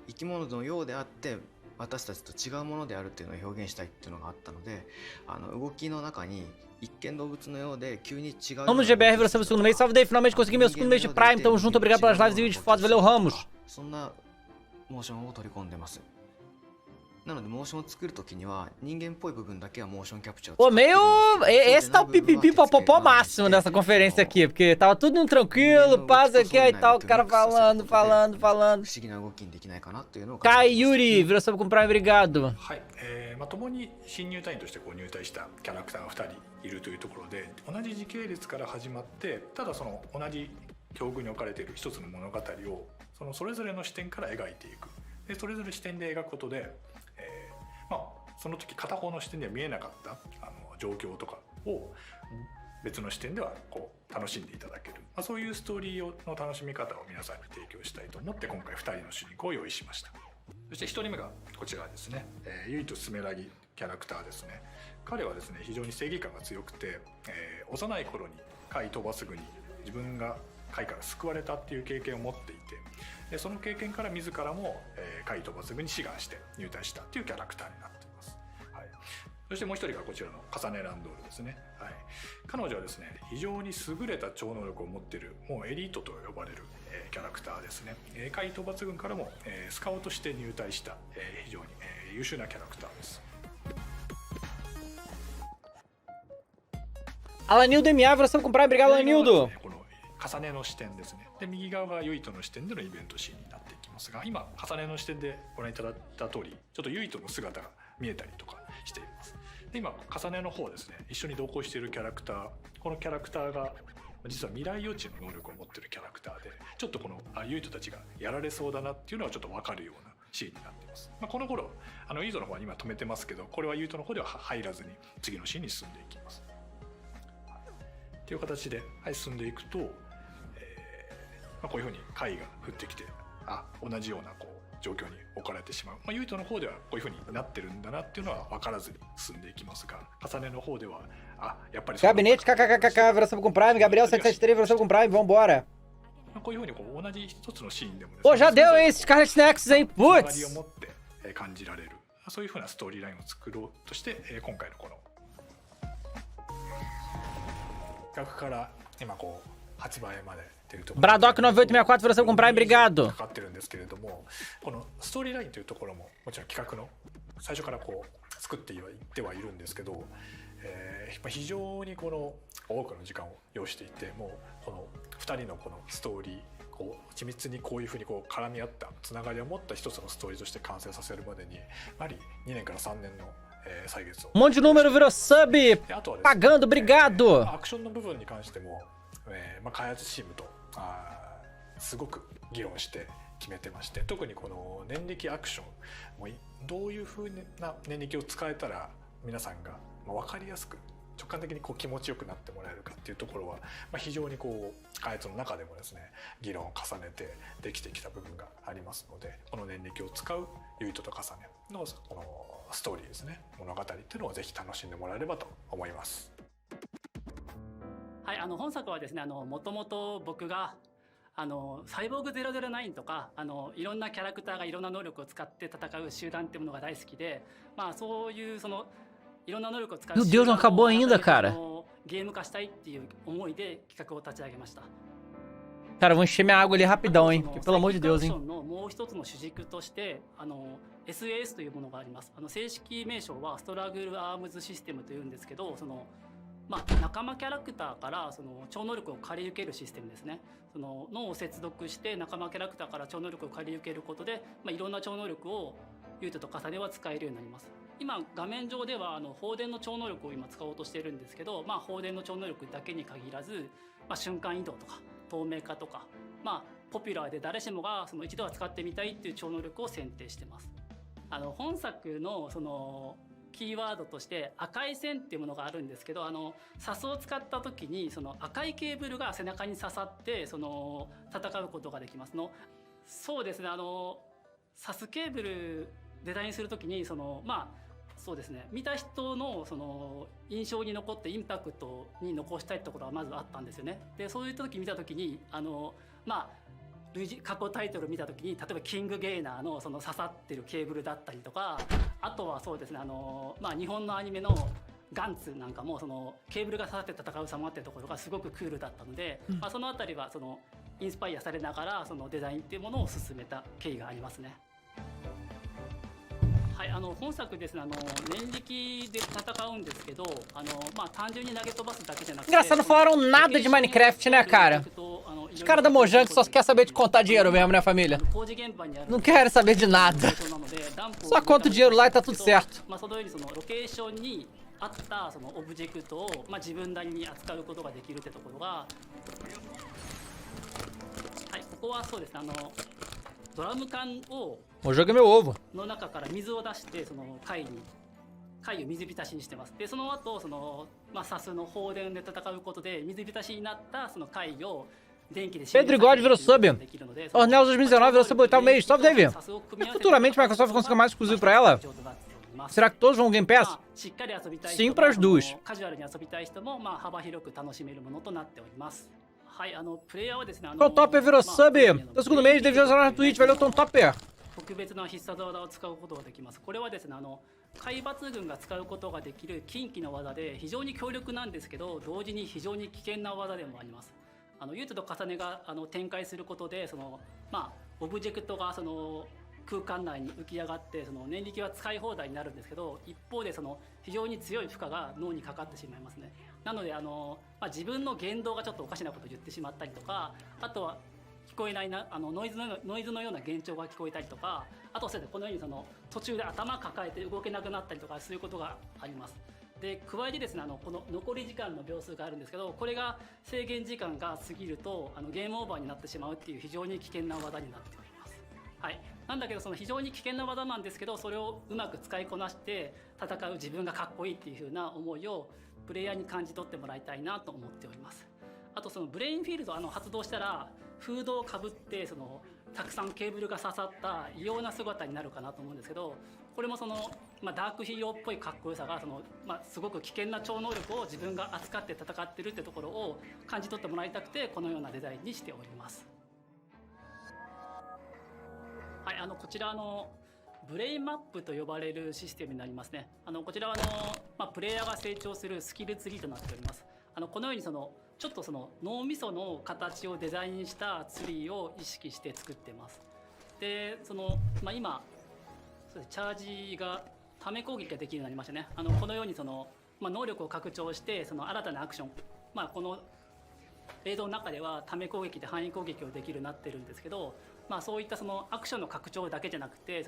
生き物のようであって私たちと違うものであるっていうのを表現したいっていうのがあったので動きの中に一見動物のようで急に違う。Ramos GBR, versão do segundo mês. Salve, Dave. Finalmente consegui meu segundo mês de Prime. Tamo junto. Obrigado pelas lives e vídeos fotos. Valeu, Ramos. そんなモーションを取り込んでます。なのでモーションを作るときには人間っぽい部分だけはモーションキャプチャーを Pô, meio. Esse tá o pipipi-popopó máximo dessa conferência aqui, porque tava tudo indo tranquilo, paz aqui, aí tal, o cara falando. 不思議な動きにできないかなっていうのを Kai Yuri, virou sobre comprar, obrigado. はい、共に新入隊員としてこう入隊したキャラクターが2人いるというところで、同じ時系列から始まって、ただその同じ境遇に置かれている一つの物語をそれぞれの視点から描いていく。でそれぞれ視点で描くことで、その時片方の視点では見えなかった状況とかを別の視点ではこう楽しんでいただける、そういうストーリーの楽しみ方を皆さんに提供したいと思って今回2人の主人公を用意しました。そして1人目がこちらですね、ゆいとすめらぎキャラクターですね。彼はですね非常に正義感が強くて、幼い頃に怪飛ばすぐに自分が怪から救われたっていう経験を持っていて、でその経験から自らも怪飛ばすぐに志願して入隊したっていうキャラクターになっています。はい、そしてもう一人がこちらのカサネランドールですね。はい、彼女はですね非常に優れた超能力を持っている、もうエリートと呼ばれるキャラクターですね。怪討伐軍からもスカウトして入隊した非常に優秀なキャラクターです。Alanildo MA, você vai comprar, obrigado, Alanildo. 重ねの視点ですね。で右側がユイトの視点でのイベントシーンになっていきますが、今重ねの視点でご覧いただいた通り、ちょっとユイトの姿が見えたりとかしています。で今重ねの方ですね、一緒に同行しているキャラクター、このキャラクターが実は未来予知の能力を持っているキャラクターで、ちょっとこのユイトたちがやられそうだなっていうのはちょっと分かるようなシーンになっています。この頃ユイトの方は今止めてますけど、これはユイトの方では入らずに次のシーンに進んでいきます。という形で、進んでいくと、こういうふうに怪が降ってきて、同じような状況に置かれてしまう。ユイトの方ではこういうふうになってるんだなっていうのは分からずに進んでいきますが、重ねの方ではやっぱり Gabinete kkkk, versão com Prime, Gabriel 773, versão com Prime, vambora. こういうふうに同じ一つのシーンでもですね、Pô, já deu esse Scarlet Nexus, hein? Putz! を持って感じられる、そういうふうなストーリーラインを作ろうとして、今回のこの企画から今発売までというところ Braddock 9864, versão com Prime, obrigado. かかってるんですけれども、このストーリーラインというところももちろん企画の最初から作っていってはいるんですけど、非常に多くの時間を要していて、もうこの2人のこのストーリー緻密にこういうふうに絡み合ったつながりを持った一つのストーリーとして完成させるまでにやはり2年から3年の歳月を。Monte de número virou sub, pagando, obrigado. アクションの部分に関しても、開発チームとすごく議論して決めてまして、特にこの念力アクションもどういうふうな念力を使えたら皆さんが分かりやすく直感的に気持ちよくなってもらえるかっていうところは、非常に開発の中でもですね議論を重ねてできてきた部分がありますので、この念力を使うユイトと重ねのこのストーリーですね、物語っていうのをぜひ楽しんでもらえればと思います。はい、本作はですね、もともと僕がサイボーグ009とかいろんなキャラクターがいろんな能力を使って戦う集団っていうものが大好きで、そういういろんな能力を使う Meu Deus, não acabou ainda, cara. ゲーム化したいっていう思いで企画を立ち上げました。 Cara, vou encher minha água ali rapidão, hein? Porque, pelo amor de Deus, hein? のもう一つの主軸としてSAS というものがあります。正式名称はストラグルアームズシステムというんですけど、仲間キャラクターから超能力を借り受けるシステムですね。脳を接続して仲間キャラクターから超能力を借り受けることで、いろんな超能力をユイトと重ねは使えるようになります。今画面上では放電の超能力を今使おうとしているんですけど、放電の超能力だけに限らず、瞬間移動とか透明化とか、ポピュラーで誰しもが一度は使ってみたいっていう超能力を選定してます。本作のキーワードとして赤い線っていうものがあるんですけど、サスを使った時に赤いケーブルが背中に刺さって戦うことができますの。そうですね、サスケーブルデザインする時にそうですね、見た人の印象に残ってインパクトに残したいところはまずあったんですよね。でそういった時見た時に過去タイトル見た時に、例えばキングゲイナーの刺さってるケーブルだったりとか、あとはそうですね、日本のアニメのガンツなんかもケーブルが刺さって戦う様っていうところがすごくクールだったので、そのあたりはインスパイアされながらデザインっていうものを進めた経緯がありますね。はい、本作ですね、念力で戦うんですけど、まあ単純に投げ飛ばすだけじゃなくて。 Engraçado, não falaram nada de Minecraft, né, cara? Os caras da Mojang só quer saber de contar dinheiro mesmo, né, família? Não querem saber de nada. Só conta o dinheiro lá e tá tudo certo. まあそのようにそのロケーションに合ったそのオブジェクトをまあ自分なりに扱うことができるってところが、はい、ここはそうですね、ドラム缶を O jogo é meu ovo. の中から水を出してその貝を水浸しにしてます。でその後そのまあサスの放電で戦うことで水浸しになったその貝を電気で Pedro God virou sub. Ornel 2019 virou sub 8º mês. Salve, Davy. Futuramente a Microsoft conseguir mais exclusivo pra ela? Será que todos vão Game Pass? Sim para as duas. カジュアルに遊びたい人もまあ幅広く楽しめるものとなっております。はい、プレイヤーはですね、Tom Topper virou sub. No segundo mês, Davy já na Twitch. Valeu, Tom Topper. 特別な必殺技を使うことができます。これはですね、海抜軍が使うことができる近畿の技で非常に強力なんですけど、同時に非常に危険な技でもあります。ユートと重ねが展開することで、そのまあオブジェクトがその空間内に浮き上がってその念力は使い放題になるんですけど、一方でその非常に強い負荷が脳にかかってしまいますね。なのでまあ、自分の言動がちょっとおかしなことを言ってしまったりとか、あとは聞こえないなノイズのような幻聴が聞こえたりとか、あとはこのようにその途中で頭抱えて動けなくなったりとかそういうことがあります。で加えてですね、この残り時間の秒数があるんですけど、これが制限時間が過ぎるとゲームオーバーになってしまうっていう非常に危険な技になっております。はい、なんだけどその非常に危険な技なんですけど、それをうまく使いこなして戦う自分がかっこいいっていう風な思いをプレイヤーに感じ取ってもらいたいなと思っております。あとそのブレインフィールド発動したらフードをかぶってそのたくさんケーブルが刺さった異様な姿になるかなと思うんですけど、これもその、まあ、ダークヒーローっぽいかっこよさがその、まあ、すごく危険な超能力を自分が扱って戦ってるってところを感じ取ってもらいたくてこのようなデザインにしております。はい、こちらブレインマップと呼ばれるシステムになりますね。こちらはまあ、プレイヤーが成長するスキルツリーとなっております。このようにそのちょっとその脳みその形をデザインしたツリーを意識して作ってます。でまあ、今チャージがため攻撃ができるようになりましたね。このようにまあ、能力を拡張して新たなアクション、まあ、この映像の中ではため攻撃で範囲攻撃をできるようになってるんですけど、まあ、そういったアクションの拡張だけじゃなくて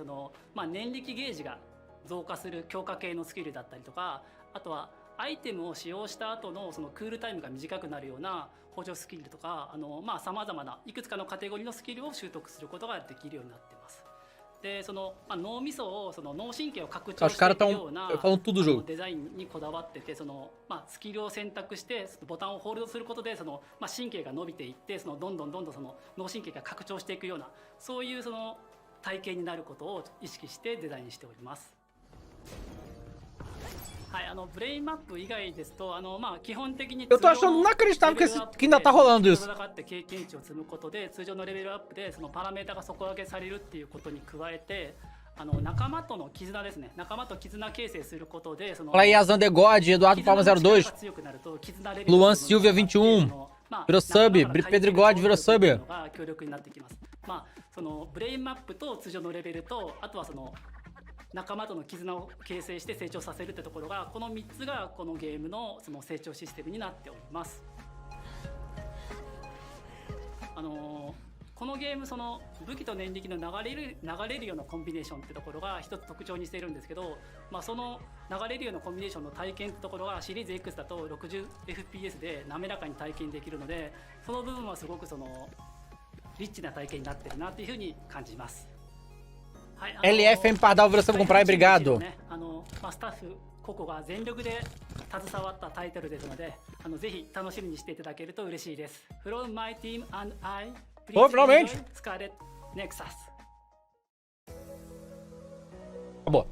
まあ、念力ゲージが増加する強化系のスキルだったりとか、あとはアイテムを使用した後のクールタイムが短くなるような補助スキルとかまあ様々ないくつかのカテゴリーのスキルを習得することができるようになっています。でまあ、脳みそを脳神経を拡張していくようなデザインにこだわっててまあ、スキルを選択してボタンをホールドすることでまあ、神経が伸びていってどんどん脳神経が拡張していくようなそういう体験になることを意識してデザインしております。はい、ブレインマップ以外ですとまあ、基本的に Eu tô achando inacreditável que ainda tá rolando isso. 戦って経験値を積むことで通常のレベルアップでパラメータが底上げされるっていうことに加えて仲間との絆ですね。仲間と絆形成することでFala aí, Azan God, Eduardo Palma 02, Luan Silvia 21, virou sub, Pedro God virou sub. 強力になってきます。まあ、ブレインマップと通常のレベルとあとは仲間との絆を形成して成長させるってところがこの3つがこのゲームの成長システムになっております。このゲーム武器と念力の流れるようなコンビネーションってところが一つ特徴にしているんですけど、まあ、流れるようなコンビネーションの体験ってところがシリーズ X だと 60fps で滑らかに体験できるのでその部分はすごくリッチな体験になってるなっていうふうに感じます。LFM Pardal virou sub com Praia, obrigado. まあ、スタッフ個々が全力で携わったタイトルですのでぜひ楽しみにしていただけると嬉しいです。From my team and I, please enjoy Scarlet Nexus. Acabou.